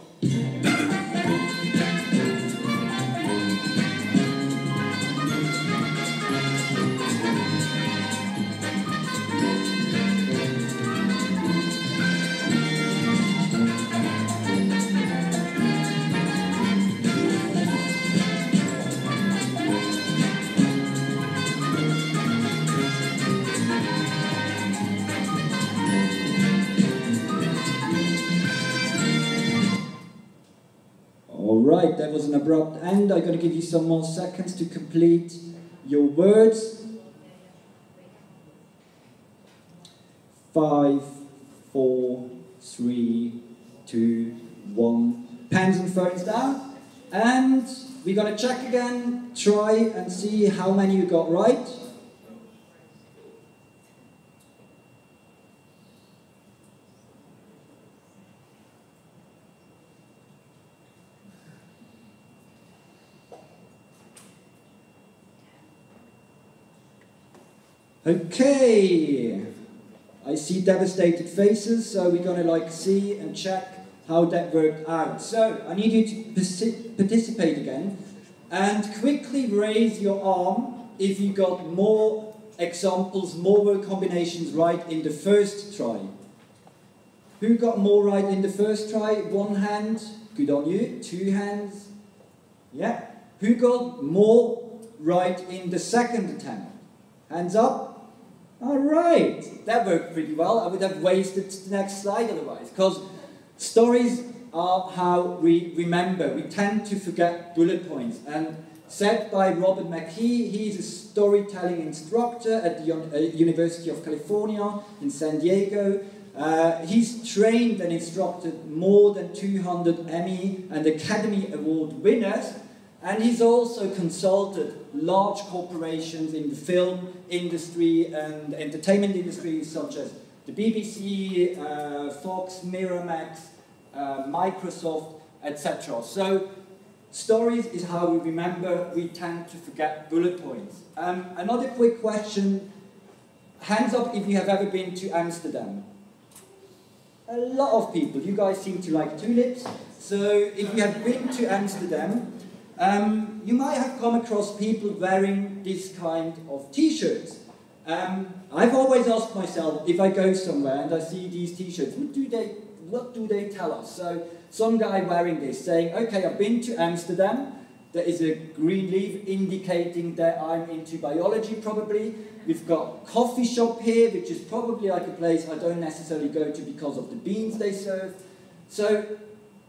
Alright, that was an abrupt end. I'm going to give you some more seconds to complete your words. 5, 4, 3, 2, 1. Pens and phones down. And we're going to check again, try and see how many you got right. Okay, I see devastated faces, so we're going to see and check how that worked out. So, I need you to participate again, and quickly raise your arm if you got more examples, more word combinations right in the first try. Who got more right in the first try? 1 hand, good on you. 2 hands, yeah. Who got more right in the second attempt? Hands up. Alright, that worked pretty well. I would have wasted the next slide otherwise, because stories are how we remember. We tend to forget bullet points. And said by Robert McKee, he's a storytelling instructor at the University of California in San Diego. He's trained and instructed more than 200 Emmy and Academy Award winners. And he's also consulted large corporations in the film industry and entertainment industry, such as the BBC, Fox, Miramax, Microsoft, etc. So, stories is how we remember. We tend to forget bullet points. Another quick question. Hands up if you have ever been to Amsterdam. A lot of people. You guys seem to like tulips. So, if you have been to Amsterdam, you might have come across people wearing this kind of t-shirts. I've always asked myself, if I go somewhere and I see these t-shirts, what do they tell us? So some guy wearing this saying, okay, I've been to Amsterdam. There is a green leaf indicating that I'm into biology probably. We've got a coffee shop here, which is probably like a place I don't necessarily go to because of the beans they serve. So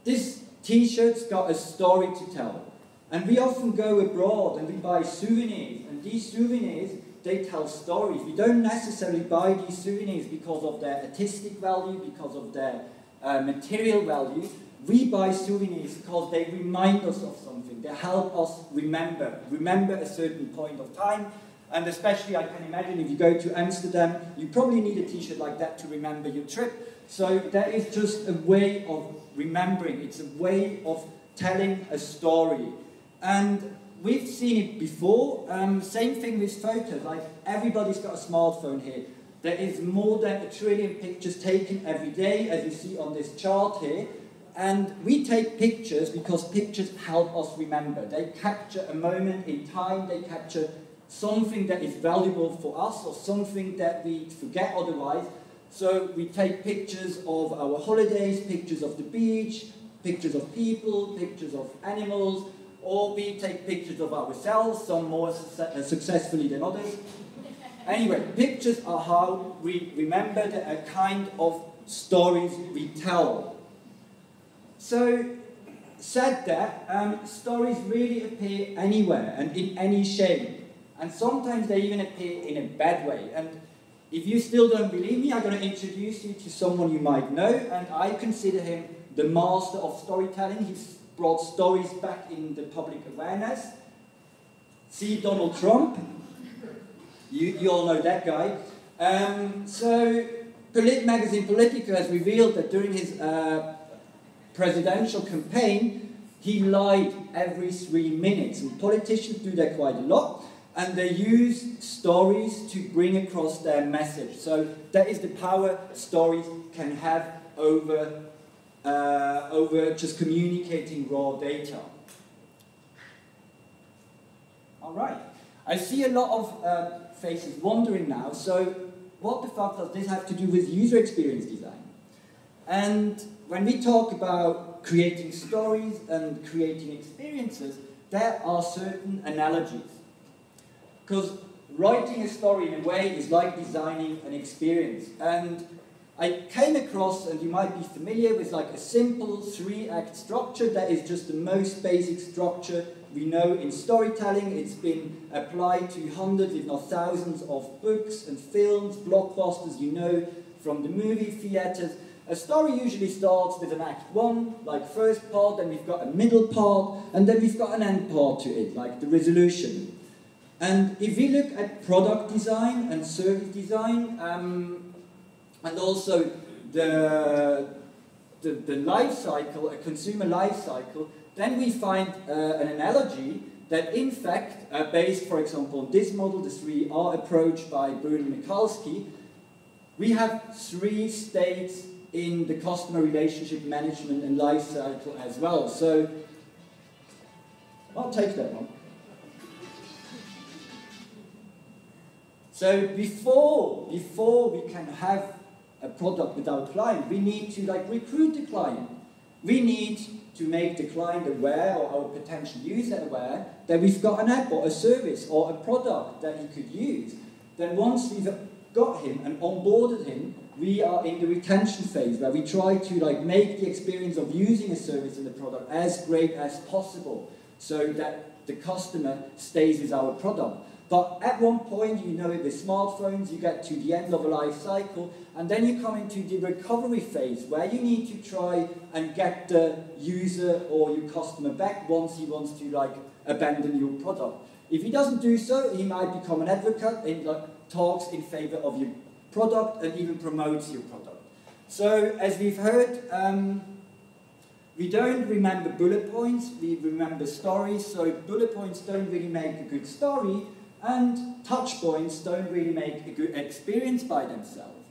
this t-shirt's got a story to tell. And we often go abroad and we buy souvenirs, and these souvenirs they tell stories. We don't necessarily buy these souvenirs because of their artistic value, because of their material value. We buy souvenirs because they remind us of something. They help us remember a certain point of time. And especially, I can imagine, if you go to Amsterdam, you probably need a t-shirt like that to remember your trip. So that is just a way of remembering. It's a way of telling a story. And we've seen it before. Same thing with photos. Like, everybody's got a smartphone here. There is more than 1 trillion pictures taken every day, as you see on this chart here. And we take pictures because pictures help us remember. They capture a moment in time. They capture something that is valuable for us or something that we forget otherwise. So we take pictures of our holidays, pictures of the beach, pictures of people, pictures of animals, or we take pictures of ourselves, some more successfully than others. Anyway, pictures are how we remember the kind of stories we tell. So, said that, stories really appear anywhere and in any shape. And sometimes they even appear in a bad way. And if you still don't believe me, I'm going to introduce you to someone you might know. And I consider him the master of storytelling. He's brought stories back in the public awareness. See Donald Trump. You all know that guy. So, magazine Politico has revealed that during his presidential campaign, he lied every 3 minutes. And politicians do that quite a lot. And they use stories to bring across their message. So that is the power stories can have over just communicating raw data. All right. I see a lot of faces wondering now, so what the fuck does this have to do with user experience design? And when we talk about creating stories and creating experiences, there are certain analogies. Because writing a story in a way is like designing an experience. And I came across, and you might be familiar with, like a simple 3-act structure that is just the most basic structure we know in storytelling. It's been applied to hundreds, if not thousands, of books and films, blockbusters, you know, from the movie theaters. A story usually starts with an act 1, like first part, then we've got a middle part, and then we've got an end part to it, like the resolution. And if we look at product design and service design, and also the life cycle, a consumer life cycle, then we find an analogy that in fact, based for example on this model, the 3R approach by Bruno Michalski, we have 3 states in the customer relationship management and life cycle as well. So, I'll take that one. So before we can have a product with our client, we need to recruit the client. We need to make the client aware, or our potential user aware, that we've got an app or a service or a product that he could use. Then once we've got him and onboarded him, we are in the retention phase where we try to make the experience of using a service and a product as great as possible so that the customer stays with our product. But at one point, you know, with smartphones, you get to the end of a life cycle, and then you come into the recovery phase, where you need to try and get the user or your customer back once he wants to abandon your product. If he doesn't do so, he might become an advocate and talks in favor of your product and even promotes your product. So, as we've heard, we don't remember bullet points, we remember stories. So bullet points don't really make a good story, and touch points don't really make a good experience by themselves.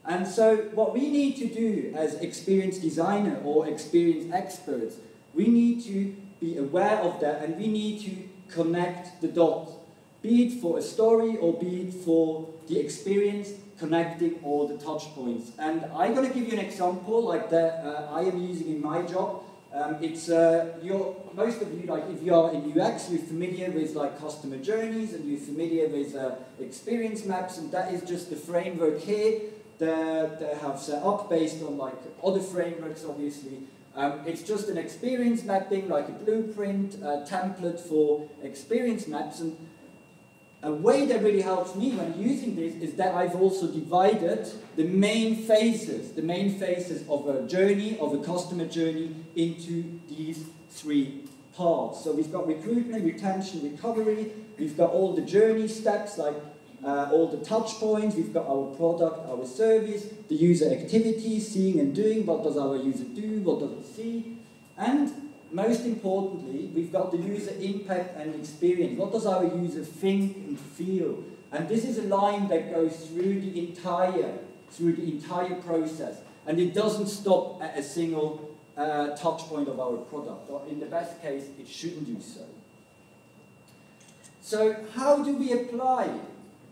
And so what we need to do as experience designer or experience experts, we need to be aware of that, and we need to connect the dots, be it for a story or be it for the experience, connecting all the touch points. And I'm going to give you an example like that I am using in my job. Most of you, if you are in UX, you're familiar with customer journeys, and you're familiar with experience maps, and that is just the framework here that they have set up based on other frameworks, obviously. It's just an experience mapping, like a blueprint, a template for experience maps. And a way that really helps me when using this is that I've also divided the main phases of a journey, of a customer journey, into these 3 parts. So we've got recruitment, retention, recovery. We've got all the journey steps, like all the touch points. We've got our product, our service, the user activities, seeing and doing. What does our user do? What does it see? And most importantly, we've got the user impact and experience. What does our user think and feel? And this is a line that goes through the entire process. And it doesn't stop at a single touch point of our product. Or in the best case, it shouldn't do so. So how do we apply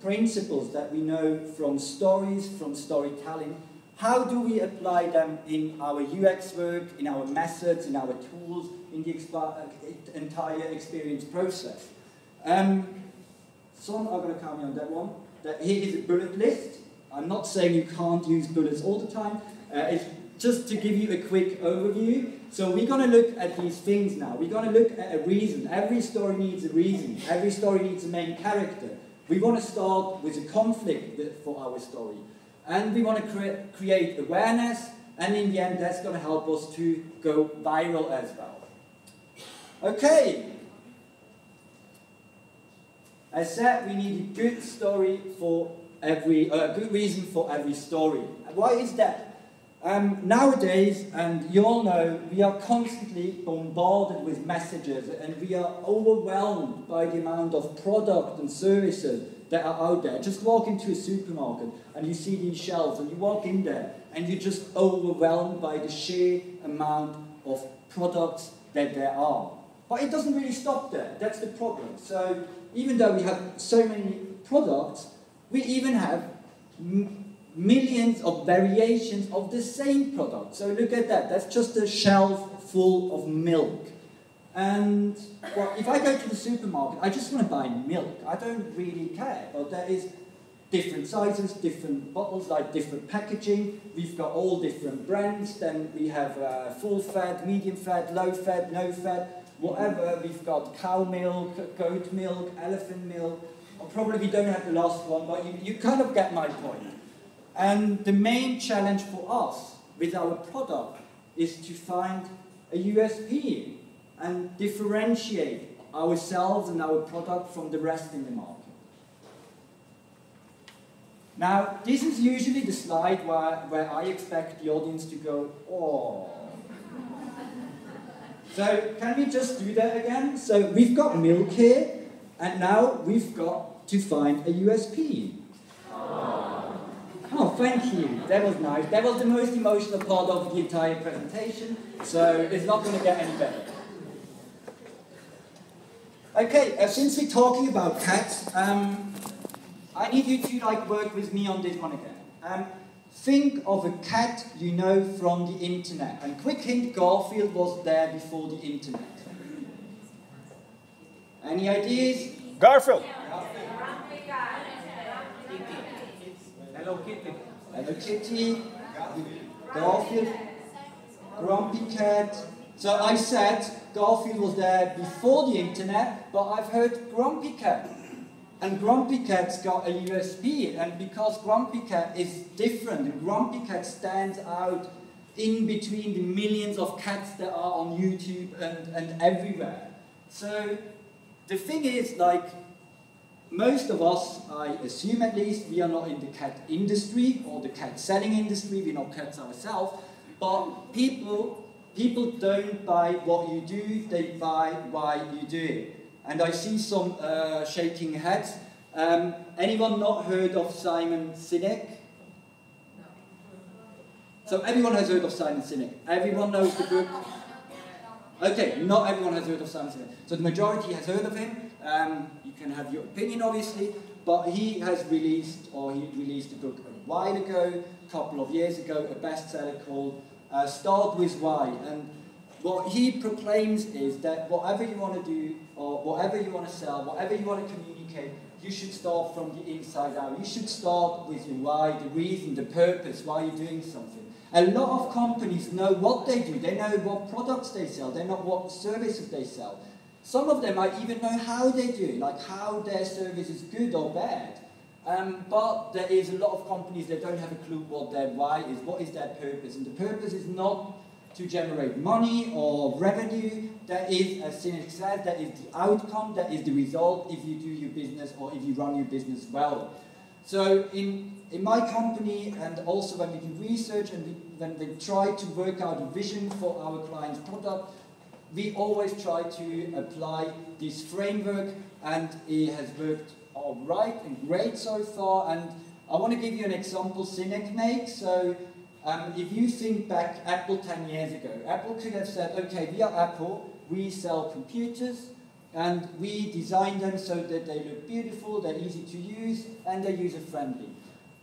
principles that we know from stories, from storytelling? How do we apply them in our UX work, in our methods, in our tools, in the entire experience process? Some are going to comment on that one. Here is a bullet list. I'm not saying you can't use bullets all the time. It's just to give you a quick overview. So we're going to look at these things now. We're going to look at a reason. Every story needs a reason. Every story needs a main character. We want to start with a conflict for our story. And we want to create awareness, and in the end, that's going to help us to go viral as well. Okay. As said, we need a good story for every, good reason for every story. Why is that? Nowadays, and you all know, we are constantly bombarded with messages, and we are overwhelmed by the amount of product and services that are out there. Just walk into a supermarket and you see these shelves, and you walk in there and you're just overwhelmed by the sheer amount of products that there are. But it doesn't really stop there. That's the problem. So even though we have so many products, we even have millions of variations of the same product. So look at that. That's just a shelf full of milk. And well, if I go to the supermarket, I just want to buy milk. I don't really care. But there is different sizes, different bottles, like different packaging. We've got all different brands. Then we have full fat, medium fat, low fat, no fat, whatever. We've got cow milk, goat milk, elephant milk. Or probably we don't have the last one, but you kind of get my point. And the main challenge for us with our product is to find a USP and differentiate ourselves and our product from the rest in the market. Now, this is usually the slide where I expect the audience to go, oh. So, can we just do that again? So, we've got milk here, and now we've got to find a USP. Oh, thank you. That was nice. That was the most emotional part of the entire presentation, so it's not going to get any better. Okay, since we're talking about cats, I need you to work with me on this one again. Think of a cat you know from the internet. And quick hint, Garfield was there before the internet. Any ideas? Garfield. Hello Kitty. Hello Kitty. Garfield. Grumpy Cat. So I said Garfield was there before the internet, but I've heard Grumpy Cat. And Grumpy Cat's got a USP, and because Grumpy Cat is different, the Grumpy Cat stands out in between the millions of cats that are on YouTube and everywhere. So the thing is, most of us, I assume at least, we are not in the cat industry or the cat selling industry, we're not cats ourselves, but people don't buy what you do, they buy why you do it. And I see some shaking heads. Anyone not heard of Simon Sinek? So everyone has heard of Simon Sinek. Everyone knows the book. Okay, not everyone has heard of Simon Sinek. So the majority has heard of him. You can have your opinion, obviously, but he released a book a while ago, a couple of years ago, a bestseller called Start With Why. And what he proclaims is that whatever you want to do, or whatever you want to sell, whatever you want to communicate, you should start from the inside out. You should start with your why, the reason, the purpose, why you're doing something. A lot of companies know what they do. They know what products they sell. They know what services they sell. Some of them, I even know how they do it, like how their service is good or bad. But there is a lot of companies that don't have a clue what their why is, what is their purpose. And the purpose is not to generate money or revenue. That is, as Sinek said, that is the outcome, that is the result if you do your business or if you run your business well. So in my company, and also when we do research and when we try to work out a vision for our client's product, we always try to apply this framework, and it has worked all right and great so far. And I want to give you an example Sinek makes. So if you think back Apple 10 years ago, Apple could have said, okay, we are Apple, we sell computers, and we design them so that they look beautiful, they're easy to use, and they're user-friendly.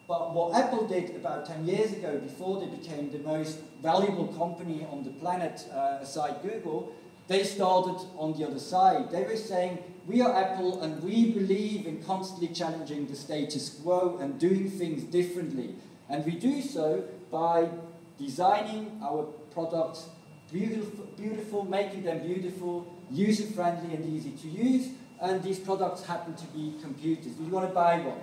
But what Apple did about 10 years ago, before they became the most valuable company on the planet, aside Google, they started on the other side. They were saying, we are Apple and we believe in constantly challenging the status quo and doing things differently. And we do so by designing our products beautiful, making them beautiful, user-friendly and easy to use. And these products happen to be computers. You want to buy one.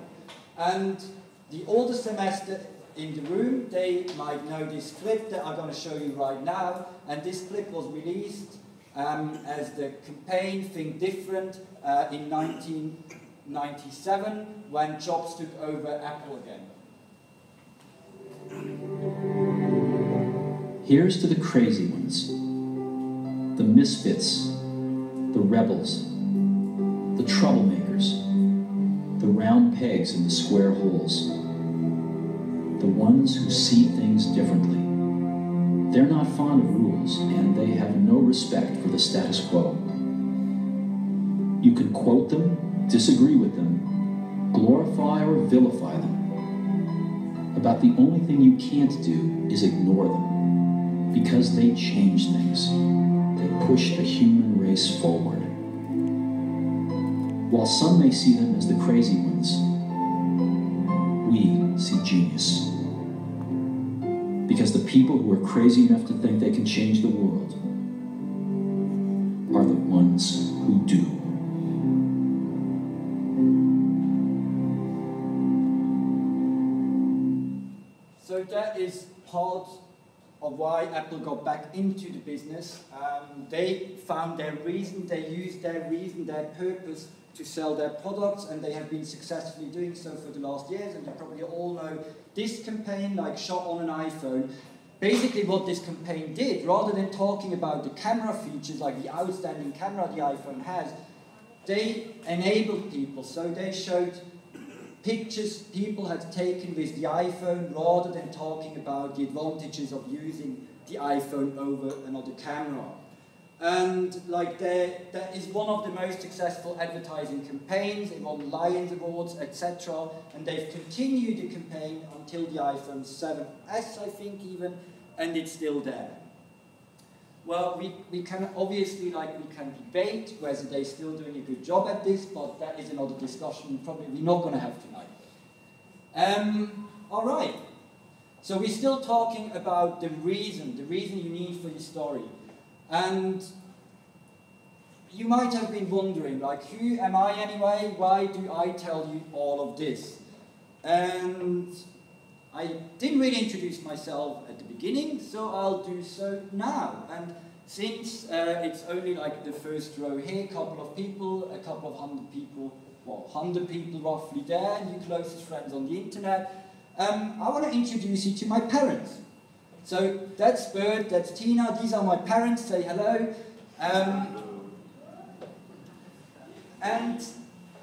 And the older semester in the room, they might know this clip that I'm going to show you right now. And this clip was released as the campaign Think Different in 1997 when Jobs took over Apple again. Here's to the crazy ones, the misfits, the rebels, the troublemakers, the round pegs in the square holes, the ones who see things differently. They're not fond of rules, and they have no respect for the status quo. You can quote them, disagree with them, glorify or vilify them. About the only thing you can't do is ignore them, because they change things. They push the human race forward. While some may see them as the crazy ones, we see genius. Because the people who are crazy enough to think they can change the world are the ones who do. So that is part of why Apple got back into the business. They found their reason, they used their reason, their purpose to sell their products, and they have been successfully doing so for the last years. And you probably all know this campaign, like shot on an iPhone. Basically what this campaign did, rather than talking about the camera features, like the outstanding camera the iPhone has, they enabled people. So they showed pictures people had taken with the iPhone, rather than talking about the advantages of using the iPhone over another camera. And like that is one of the most successful advertising campaigns. It won Lions Awards, etc. And they've continued the campaign until the iPhone 7S, I think even, and it's still there. Well, we can obviously, we can debate whether they're still doing a good job at this, but that is another discussion probably we're not going to have tonight. All right. So we're still talking about the reason you need for your story. And you might have been wondering, who am I anyway? Why do I tell you all of this? And I didn't really introduce myself at the beginning, so I'll do so now. And since it's only the first row here, a couple of people, a couple of 100 people, well, 100 people roughly there, and your closest friends on the internet, I want to introduce you to my parents. So that's Bert, that's Tina, these are my parents, say hello. And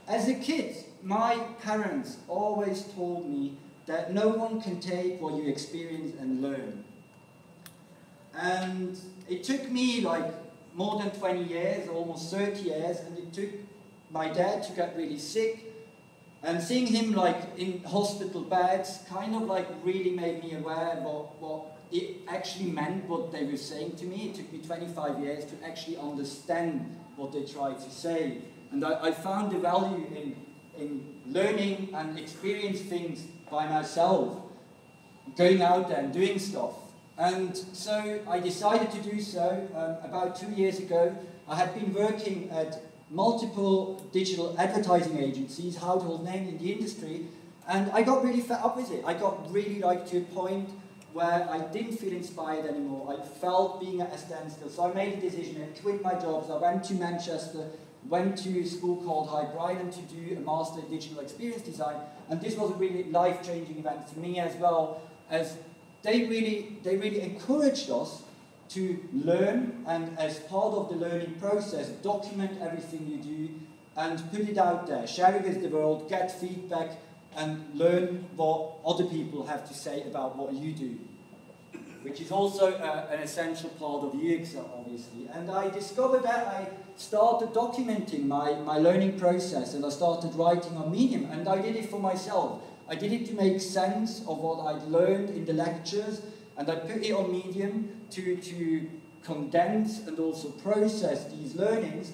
as a kid, my parents always told me that no one can take what you experience and learn. And it took me more than 20 years, almost 30 years, and it took my dad to get really sick. And seeing him in hospital beds kind of really made me aware of what it actually meant, what they were saying to me. It took me 25 years to actually understand what they tried to say. And I found the value in learning and experience things by myself, going out there and doing stuff. And so I decided to do so about 2 years ago. I had been working at multiple digital advertising agencies, household names in the industry, and I got really fed up with it. I got really to a point where I didn't feel inspired anymore. I felt being at a standstill. So I made a decision and quit my jobs. I went to Manchester, went to a school called High Bryden to do a master in digital experience design, and this was a really life-changing event for me as well, as they really encouraged us to learn, and as part of the learning process, document everything you do and put it out there, share it with the world, get feedback, and learn what other people have to say about what you do, which is also an essential part of UX, obviously. And I discovered that I started documenting my learning process, and I started writing on Medium, and I did it for myself. I did it to make sense of what I'd learned in the lectures, and I put it on Medium to condense and also process these learnings.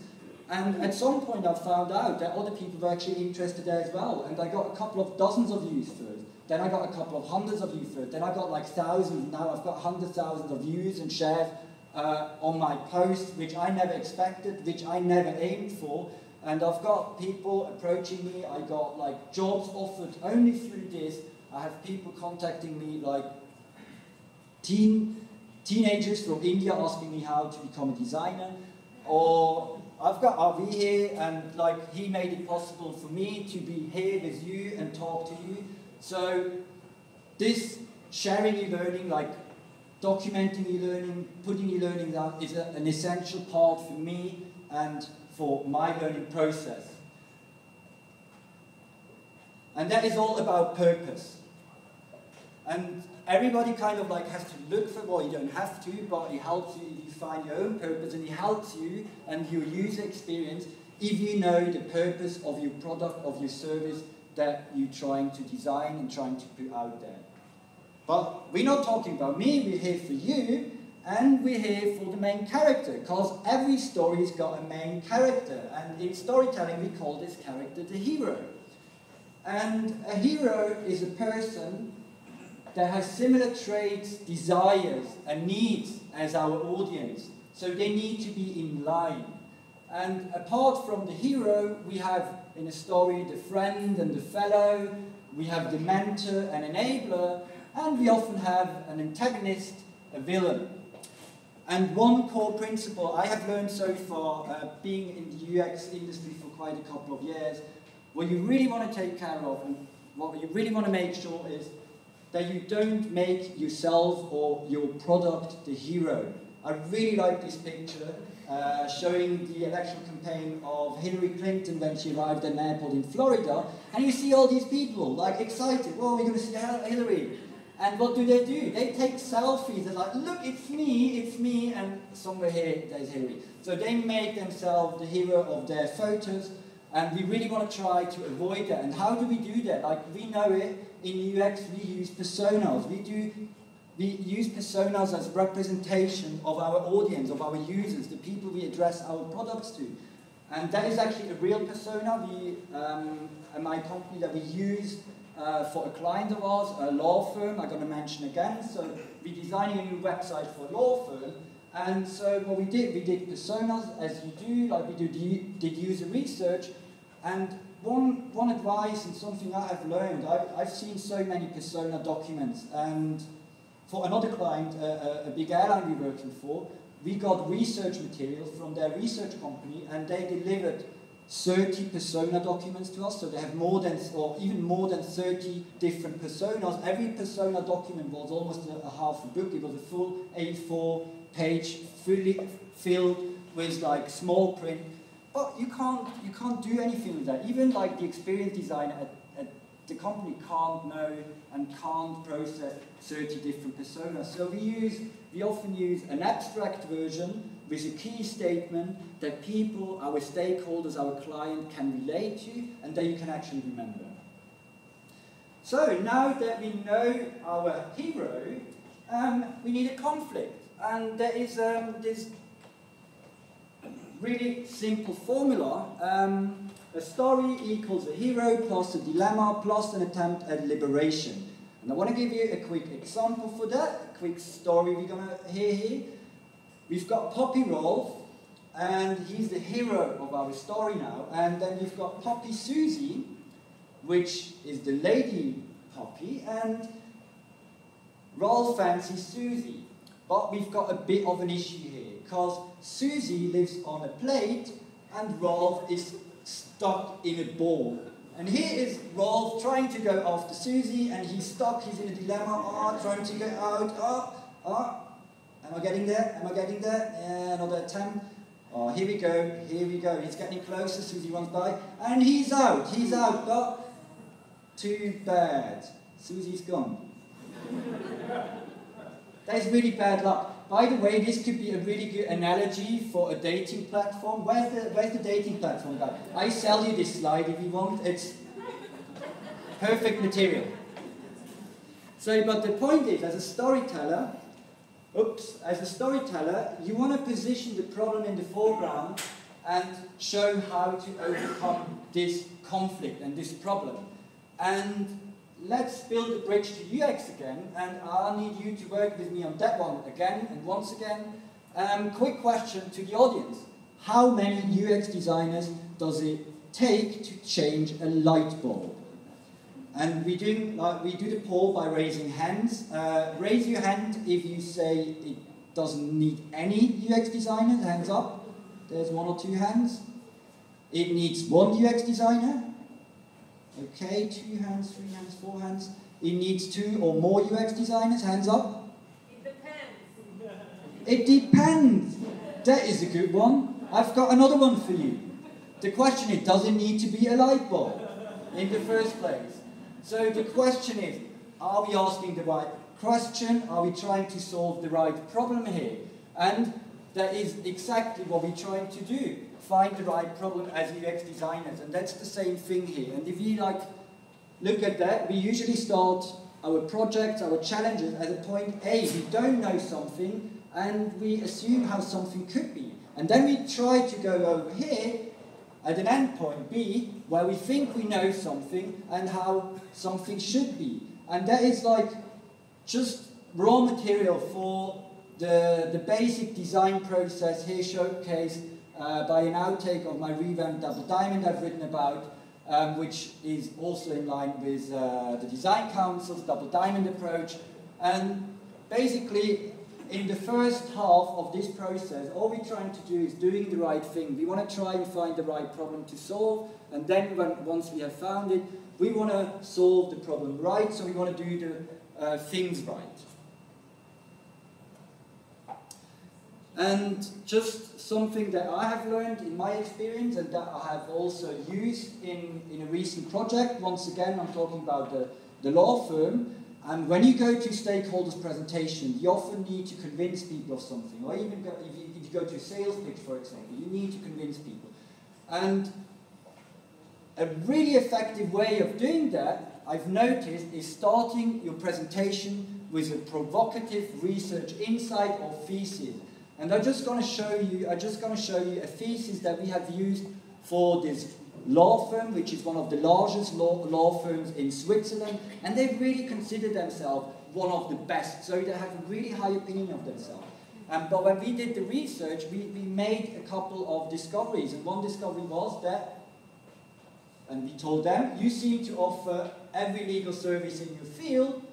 And at some point I found out that other people were actually interested as well, and I got a couple of dozens of views first, then I got a couple of hundreds of views first, then I got like thousands, now I've got hundreds of thousands of views and shares on my posts, which I never expected, which I never aimed for, and I've got people approaching me, I got like jobs offered only through this, I have people contacting me like teenagers from India asking me how to become a designer, or I've got Aviv here, and like he made it possible for me to be here with you and talk to you. So this sharing e-learning, like documenting e-learning, putting e-learning out, is an essential part for me and for my learning process. And that is all about purpose. And everybody kind of like has to look for what you don't have to, but it helps you if you find your own purpose, and it helps you and your user experience if you know the purpose of your product, of your service that you're trying to design and trying to put out there. But we're not talking about me, we're here for you, and we're here for the main character, because every story's got a main character, and in storytelling we call this character the hero. And a hero is a person that has similar traits, desires, and needs as our audience. So they need to be in line. And apart from the hero, we have in a story the friend and the fellow, we have the mentor and enabler, and we often have an antagonist, a villain. And one core principle I have learned so far, being in the UX industry for quite a couple of years, what you really want to take care of and what you really want to make sure is that you don't make yourself or your product the hero. I really like this picture showing the election campaign of Hillary Clinton when she arrived at an airport in Florida, and you see all these people like excited, oh, we're going to see Hillary. And what do? They take selfies, they're like, look, it's me, and somewhere here there's Hillary. So they make themselves the hero of their photos, and we really want to try to avoid that. And how do we do that? Like, we know it, in UX we use personas. We use personas as representation of our audience, of our users, the people we address our products to. And that is actually a real persona. We, my company that we use for a client of ours, a law firm, I'm going to mention again. So we're designing a new website for a law firm. And so what we did personas as you do, like we did user research. And one advice and something I have learned, I've seen so many persona documents, and for another client, a big airline we're working for, we got research materials from their research company, and they delivered 30 persona documents to us, so they have more than, or even more than 30 different personas. Every persona document was almost a half a book. It was a full A4 page, fully filled with like small print. But you can't do anything with that. Even like the experience designer at the company can't know and can't process 30 different personas. So we often use an abstract version with a key statement that people, our stakeholders, our client can relate to, and that you can actually remember. So now that we know our hero, we need a conflict. And there is this really simple formula. A story equals a hero plus a dilemma plus an attempt at liberation. And I want to give you a quick example for that, a quick story we're going to hear here. We've got Poppy Rolf, and he's the hero of our story now. And then we've got Poppy Susie, which is the lady Poppy, and Rolf fancies Susie. But we've got a bit of an issue here, because Susie lives on a plate and Rolf is stuck in a ball. And here is Rolf trying to go after Susie, and he's stuck, he's in a dilemma, trying to get out, am I getting there? Am I getting there? Yeah, another attempt. Oh, here we go, he's getting closer, Susie runs by, and he's out, but too bad. Susie's gone. That is really bad luck. By the way, this could be a really good analogy for a dating platform. Where's the dating platform guy? I sell you this slide if you want. It's perfect material. So, but the point is, as a storyteller, you want to position the problem in the foreground and show how to overcome this conflict and this problem. And let's build a bridge to UX again, and I'll need you to work with me on that one again and once again. Quick question to the audience. How many UX designers does it take to change a light bulb? And we do the poll by raising hands. Raise your hand if you say it doesn't need any UX designers, hands up. There's 1 or 2 hands. It needs 1 UX designer. Okay, 2 hands, 3 hands, 4 hands. It needs 2 or more UX designers, hands up. It depends. It depends. That is a good one. I've got another one for you. The question is, does it need to be a light bulb in the first place? So the question is, are we asking the right question? Are we trying to solve the right problem here? And that is exactly what we're trying to do. Find the right problem as UX designers, and that's the same thing here. And if you look at that, we usually start our projects, our challenges at a point A. We don't know something, and we assume how something could be. And then we try to go over here at an endpoint B, where we think we know something and how something should be. And that is just raw material for the basic design process here showcased by an outtake of my revamped Double Diamond I've written about, which is also in line with the Design Council's Double Diamond approach. And basically, in the first half of this process, all we're trying to do is doing the right thing. We want to try and find the right problem to solve, and then once we have found it, we want to solve the problem right, so we want to do the things right. And just something that I have learned in my experience and that I have also used in a recent project. Once again, I'm talking about the law firm. And when you go to stakeholders' presentation, you often need to convince people of something. Or even if you go to a sales pitch, for example, you need to convince people. And a really effective way of doing that, I've noticed, is starting your presentation with a provocative research insight or thesis. And I'm just going to show you a thesis that we have used for this law firm, which is one of the largest law firms in Switzerland, and they really consider themselves one of the best, so they have a really high opinion of themselves. But when we did the research, we made a couple of discoveries, and one discovery was that, and we told them, you seem to offer every legal service in your field,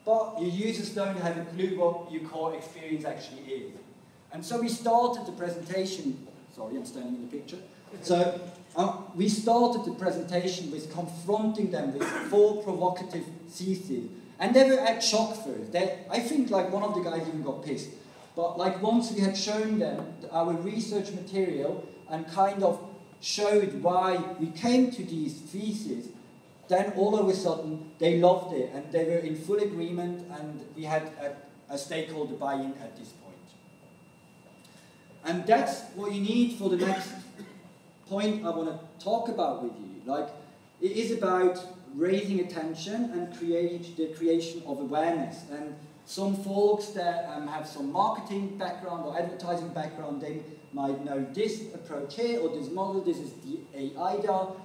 but your users don't have a clue what your core experience actually is. And so we started the presentation, sorry, I'm standing in the picture. So we started the presentation with confronting them with 4 provocative theses. And they were at shock first. I think one of the guys even got pissed. But once we had shown them our research material and kind of showed why we came to these theses, then all of a sudden they loved it and they were in full agreement, and we had a stakeholder buy-in at this point. And that's what you need for the next point I want to talk about with you. It is about raising attention and the creation of awareness. And some folks that have some marketing background or advertising background, they might know this approach here or this model. This is the AIDA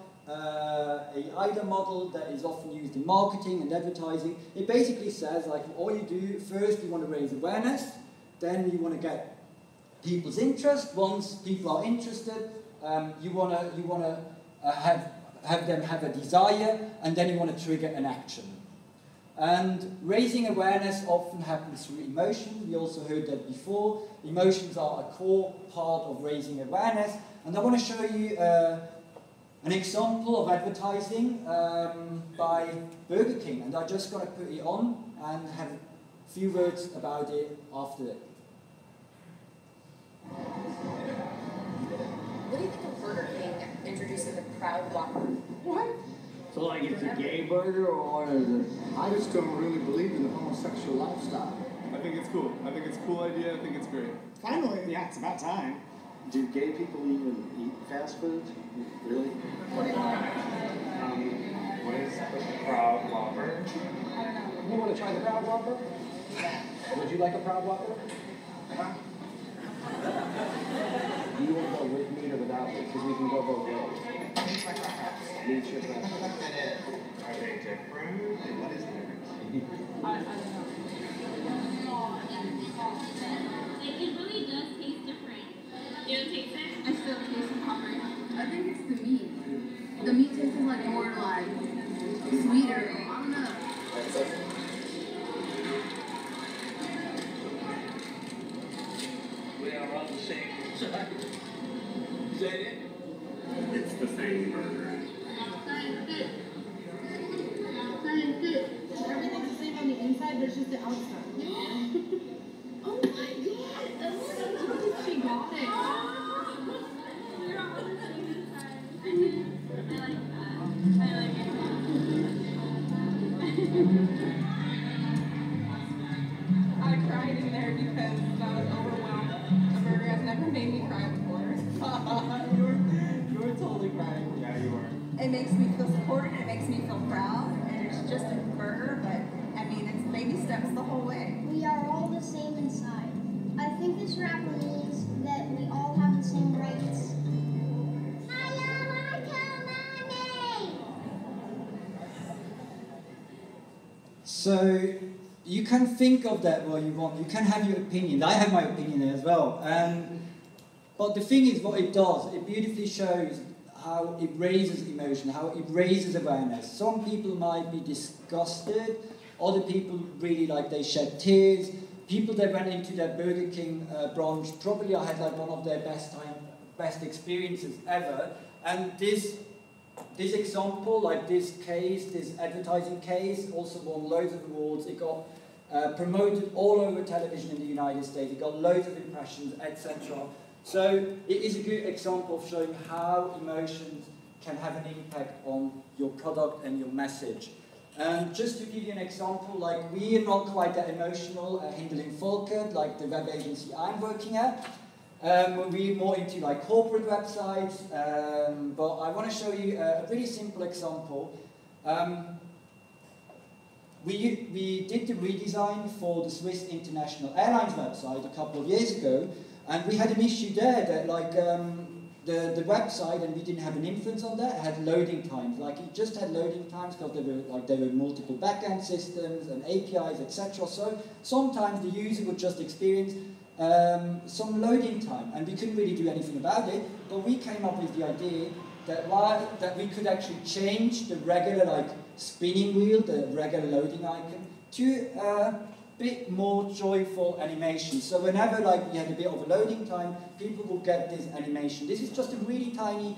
model that is often used in marketing and advertising. It basically says all you do, first you want to raise awareness, then you want to get people's interest. Once people are interested, you wanna have them have a desire, and then you want to trigger an action. And raising awareness often happens through emotion. We also heard that before. Emotions are a core part of raising awareness. And I want to show you an example of advertising by Burger King. And I'm just going to put it on and have a few words about it after that. What do you think of Burger King introducing the Proud Whopper? What? So like it's a gay burger or is it? I just don't really believe in the homosexual lifestyle. I think it's cool. I think it's a cool idea. I think it's great. Finally, yeah, it's about time. Do gay people even eat fast food? Really? What is the Proud Whopper? You want to try the Proud Whopper? Would you like a Proud Whopper? Do you want to go with me or without me? Because we can go both ways. Meet your friends. Are they different? What is the difference? I don't know. It really does taste different. You don't taste it? I still taste the Whopper. I think it's the meat. The meat tastes like more like sweeter. I don't know. We are on the same side. Is that it? It's the same burger. Everything's the same on the inside, there's just the outside. Oh my god! She got it. I cried in there because I was overwhelmed. A burger has never made me cry before. You were totally crying. Yeah, you were. It makes me feel supported, it makes me feel proud, and it's just a burger, but I mean, it's baby steps the whole way. We are all the same inside. I think this rapper means that we all have the same rights. So you can think of that what you want. You can have your opinion. I have my opinion as well. But the thing is, what it does, it beautifully shows how it raises emotion, how it raises awareness. Some people might be disgusted. Other people really they shed tears. People that went into their Burger King branch probably had one of their best experiences ever. And this example, this case, this advertising case, also won loads of awards. It got promoted all over television in the United States. It got loads of impressions, etc. So it is a good example of showing how emotions can have an impact on your product and your message. Just to give you an example, we are not quite that emotional at Hindley & Volkert, like the web agency I'm working at. We're more into corporate websites, but I want to show you a really simple example. We did the redesign for the Swiss International Airlines website a couple of years ago, and we had an issue there that the website, and we didn't have an influence on that, had loading times. It just had loading times because there were multiple backend systems and APIs, etc. So sometimes the user would just experience some loading time, and we couldn't really do anything about it. But we came up with the idea that we could actually change the regular spinning wheel, the regular loading icon, to a bit more joyful animation. So whenever we had a bit of a loading time, people would get this animation. This is just a really tiny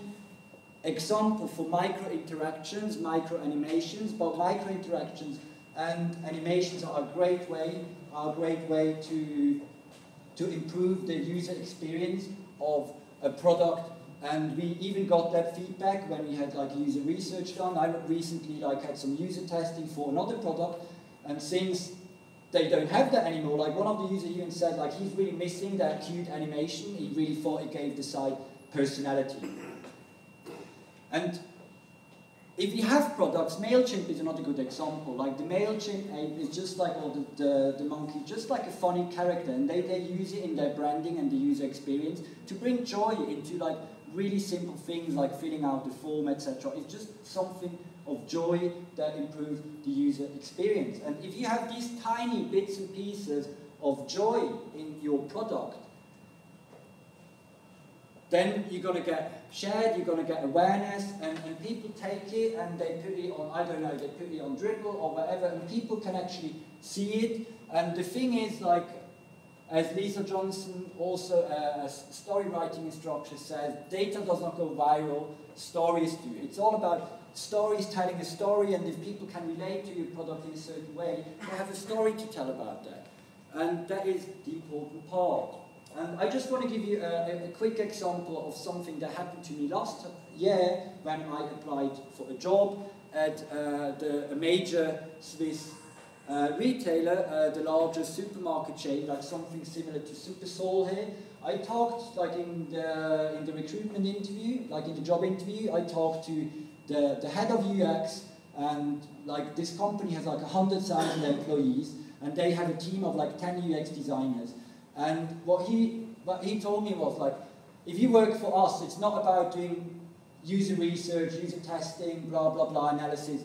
example for micro interactions, micro animations, but micro interactions and animations are a great way to improve the user experience of a product. And we even got that feedback when we had user research done. I recently had some user testing for another product, and since they don't have that anymore, one of the users even said he's really missing that cute animation. He really thought it gave the site personality. And if you have products, MailChimp is another good example. The MailChimp is just the monkey, just like a funny character, and they use it in their branding and the user experience to bring joy into really simple things like filling out the form, etc. It's just something of joy that improves the user experience. And if you have these tiny bits and pieces of joy in your product, then you're going to get shared, you're going to get awareness, and people take it and they put it on, I don't know, they put it on Dribble or whatever, and people can actually see it. And the thing is, like, as Lisa Johnson, also a story writing instructor, says, data does not go viral, stories do. It's all about stories, telling a story, and if people can relate to your product in a certain way, they have a story to tell about that. And that is the important part. And I just want to give you a quick example of something that happened to me last year when I applied for a job at a major Swiss retailer, the largest supermarket chain, like something similar to Supersol here. I talked, like in the recruitment interview, like in the job interview, I talked to the head of UX, and like this company has like 100,000 employees, and they have a team of like 10 UX designers. And what he told me was like, if you work for us, it's not about doing user research, user testing, blah, blah, blah, analysis.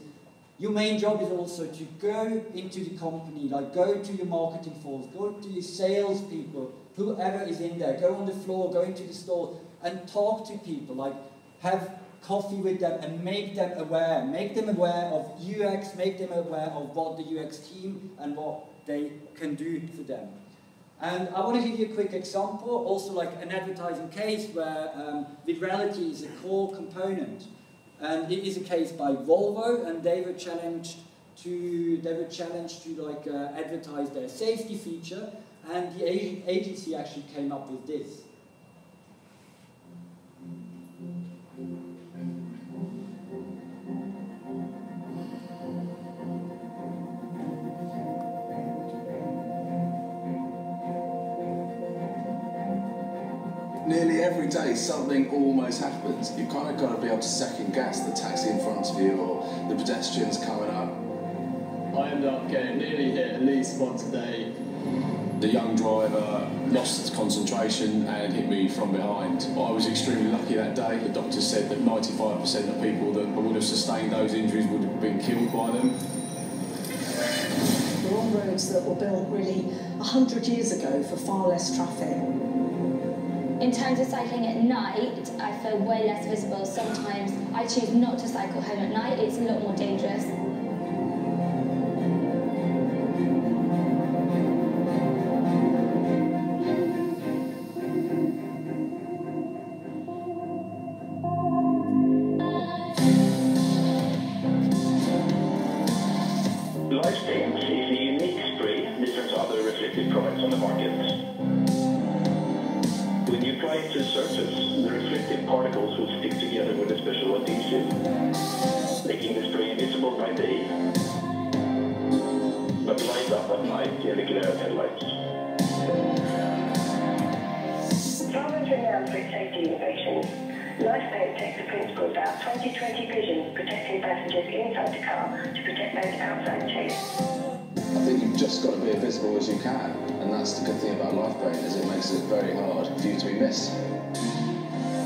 Your main job is also to go into the company, like go to your marketing force, go to your sales people, whoever is in there, go on the floor, go into the store and talk to people, like have coffee with them and make them aware of UX, make them aware of what the UX team and what they can do for them. And I want to give you a quick example, also like an advertising case where virality is a core component. And it is a case by Volvo, and they were challenged to like advertise their safety feature, and the agency actually came up with this. Nearly every day something almost happens. You've kind of got to be able to second guess the taxi in front of you or the pedestrians coming up. I end up getting nearly hit at least once a day. The young driver lost concentration and hit me from behind. But I was extremely lucky that day. The doctor said that 95% of people that would have sustained those injuries would have been killed by them. We're on roads that were built really 100 years ago for far less traffic. In terms of cycling at night, I feel way less visible. Sometimes I choose not to cycle home at night. It's a lot more dangerous. Lifestains is a unique spray different to other reflective products on the market. When you apply it to the surface, the reflective particles will stick together with a special adhesive, making the spray invisible by day, but light up at night in the glare of headlights. Farmers renowned for its safety innovations, Lifestains takes the principle of our 20/20 vision, protecting passengers inside the car to protect those outside too. I think you've just got to be as visible as you can, and that's the good thing about Lifebrain, is it makes it very hard for you to be missed.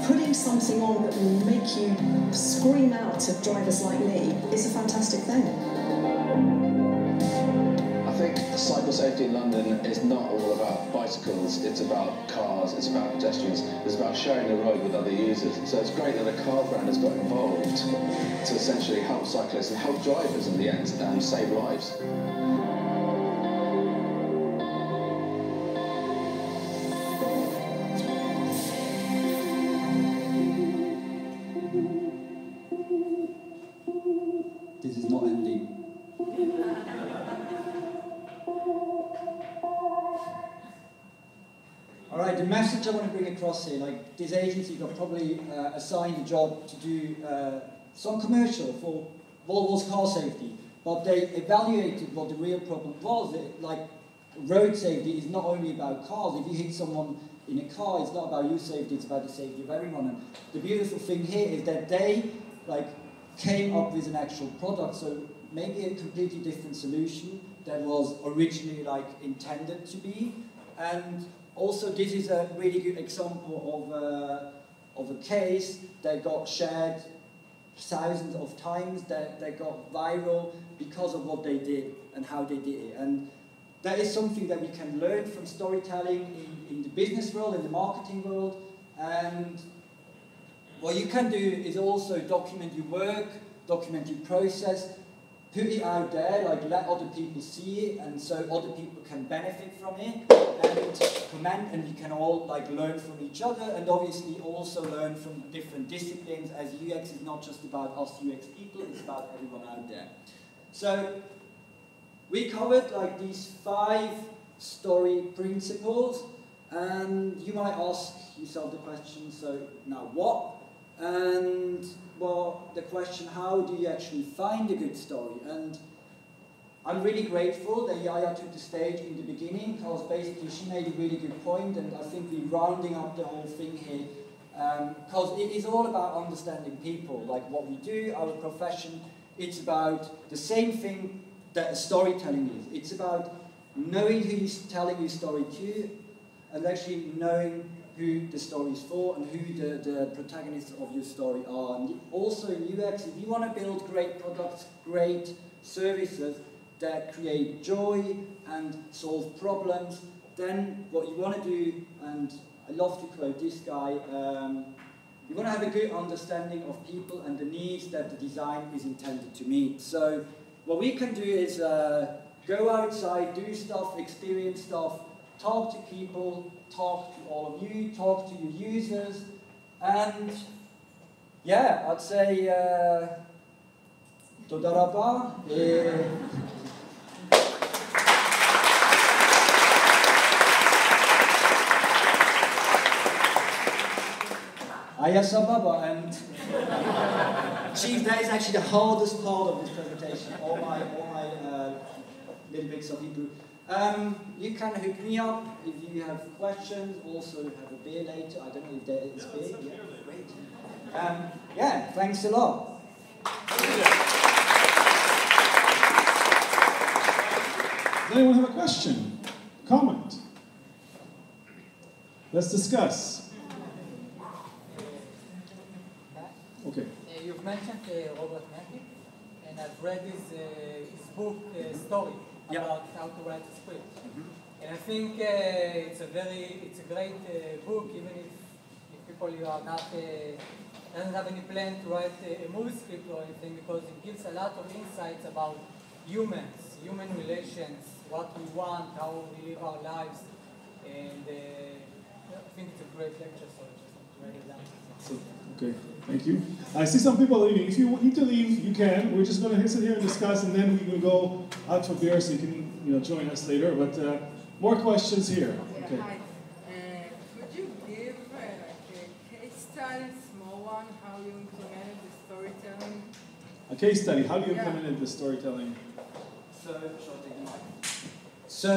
Putting something on that will make you scream out at drivers like me is a fantastic thing. I think cycle safety in London is not all about bicycles, it's about cars, it's about pedestrians, it's about sharing the road with other users. So it's great that a car brand has got involved to essentially help cyclists and help drivers in the end and save lives. This is not ending. All right, the message I want to bring across here, like this agency got probably assigned a job to do some commercial for Volvo's car safety, but they evaluated what the real problem was. Like road safety is not only about cars. If you hit someone in a car, it's not about your safety, it's about the safety of everyone. And the beautiful thing here is that they came up with an actual product, so maybe a completely different solution that was originally intended to be. And also this is a really good example of a case that got shared thousands of times, that got viral because of what they did and how they did it. And that is something that we can learn from storytelling in the business world, in the marketing world, And what you can do is also document your work, document your process, put it out there, like let other people see it, and so other people can benefit from it, and comment, and you can all like learn from each other, and obviously also learn from different disciplines, as UX is not just about us UX people, it's about everyone out there. So we covered like these 5 story principles, and you might ask yourself the question, so now what? And well, the question, how do you actually find a good story? And I'm really grateful that Yaya took the stage in the beginning, because basically she made a really good point, and I think we're rounding up the whole thing here, because it is all about understanding people, like what we do, our profession. It's about the same thing that storytelling is. It's about knowing who you're telling your story to, and actually knowing who the story is for and who the protagonists of your story are. And also in UX, if you want to build great products, great services that create joy and solve problems, then what you want to do, and I love to quote this guy, you want to have a good understanding of people and the needs that the design is intended to meet. So what we can do is go outside, do stuff, experience stuff, talk to people, talk to all of you, talk to your users, and yeah, I'd say Toda Rabba. Aya Sababa, and Chief, that is actually the hardest part of this presentation, all my little bits of Hebrew. You can hook me up if you have questions, also have a beer later. I don't know if there is beer. Yeah, great. Yeah, thanks a lot. Does anyone have a question? Comment? Let's discuss. Okay. You've mentioned Robert Mackey, and I've read his book, Story, about how to write a script. And I think it's a great book, even if people you are not doesn't have any plan to write a movie script or anything, because it gives a lot of insights about humans, human relations, what we want, how we live our lives, and I think it's a great lecture, so I just want to write it down. Okay, thank you. I see some people leaving. If you need to leave, you can. We're just going to sit here and discuss, and then we will go out for beer, so you can join us later. But more questions here. Okay. Hi. Could you give a case study, small one, how you implemented the storytelling? A case study. How do you implement the storytelling? So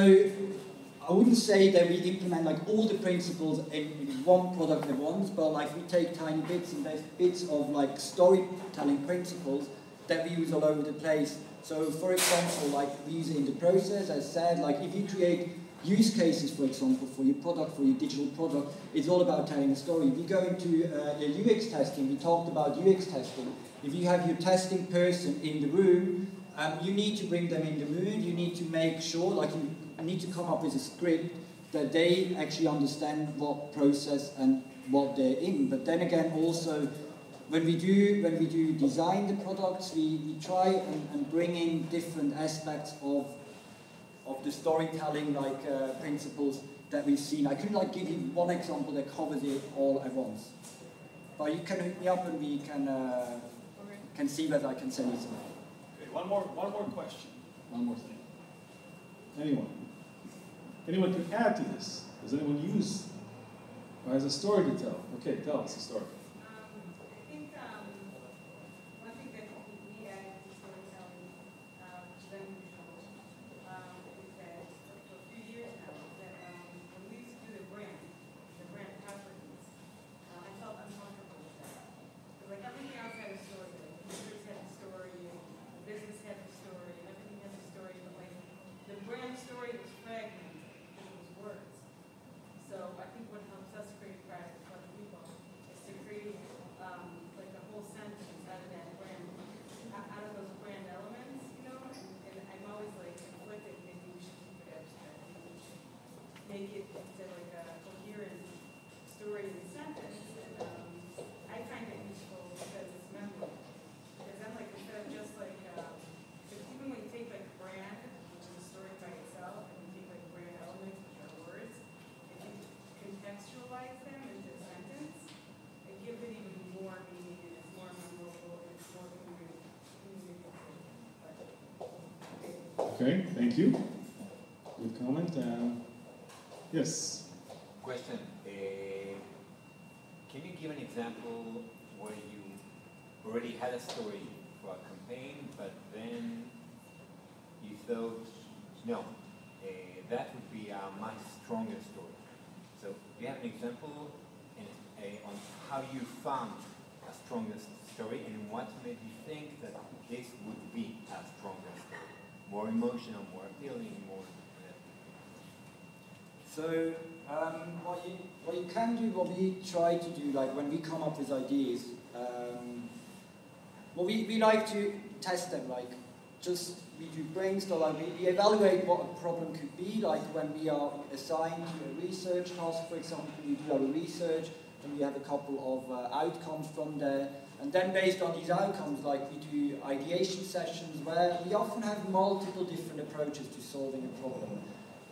I wouldn't say that we implement like all the principles in one product at once, but like we take tiny bits and bits of like storytelling principles that we use all over the place. So for example, like we use it in the process, as said, like if you create use cases, for example, for your product, for your digital product, it's all about telling a story. If you go into UX testing, we talked about UX testing. If you have your testing person in the room, you need to bring them in the mood, you need to make sure, like you need to come up with a script that they actually understand what process and what they're in. But then again, also, when we do design the products, we try and bring in different aspects of the storytelling, like principles that we've seen. I couldn't like give you one example that covers it all at once. But you can hook me up and we can see whether I can send you something. Okay, one more question. One more thing. Anyone? Anyone can add to this? Does anyone use or has a story to tell? Okay, tell us a story. I think one thing that we added to storytelling, which is unusual, is that for a few years now, that when we used to do the brand properties, I felt uncomfortable with that. Because like everything else had a story, like the users had a story, the business had a story, and everything had a story, but like the brand story was fragmented. Words. So I think what helps us create practice for other people is to create like a whole sentence out of that brand, out of those brand elements, you know. And I'm always like conflicted. Maybe we should keep it abstract. Maybe we should make it into like a coherent story and sentence. Okay, thank you. Good comment. Yes. Question. Can you give an example where you already had a story for a campaign, but then you thought, no, that would be a much stronger story? So do you have an example on how you found a stronger story and what made you think that this would be a stronger story? More emotional, more appealing, more... So what you can do, what we try to do, like when we come up with ideas, well, we like to test them, like we do brainstorm, like we evaluate what a problem could be, like when we are assigned to a research task, for example, we do our research, and we have a couple of outcomes from there, and then based on these outcomes, like we do ideation sessions where we often have multiple different approaches to solving a problem.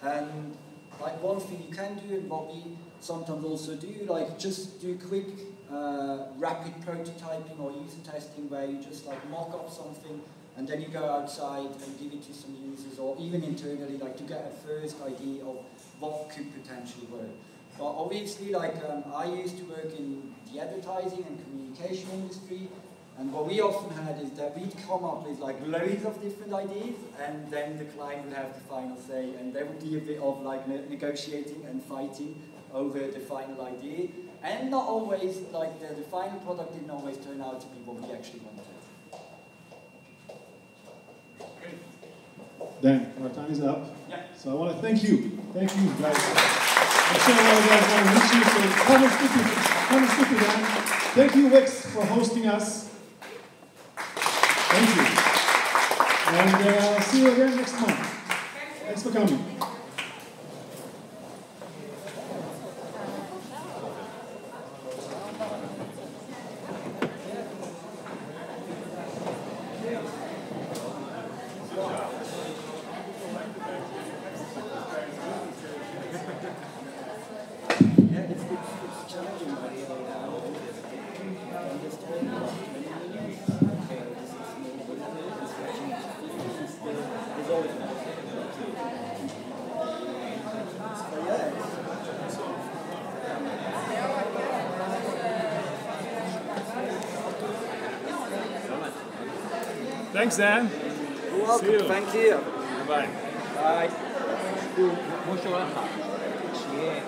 And like one thing you can do, and what we sometimes also do, like just do quick, rapid prototyping or user testing where you just like mock up something and then you go outside and give it to some users, or even internally, like to get a first idea of what could potentially work. But obviously, like I used to work in the advertising and communication industry, and what we often had is that we'd come up with like loads of different ideas, and then the client would have the final say, and there would be a bit of like negotiating and fighting over the final idea, and not always, like the final product didn't always turn out to be what we actually wanted. Dan, our time is up. Yeah. So I want to thank you. Thank you, guys. I'm sure a lot of guys want to meet you, so come and speak to Dan. Thank you, Wix, for hosting us. Thank you. And I'll see you again next month. Thanks for coming. Thanks, Dan. You're welcome. See you. Thank you. Bye. Bye. כמו שאומר לך, שיהיה...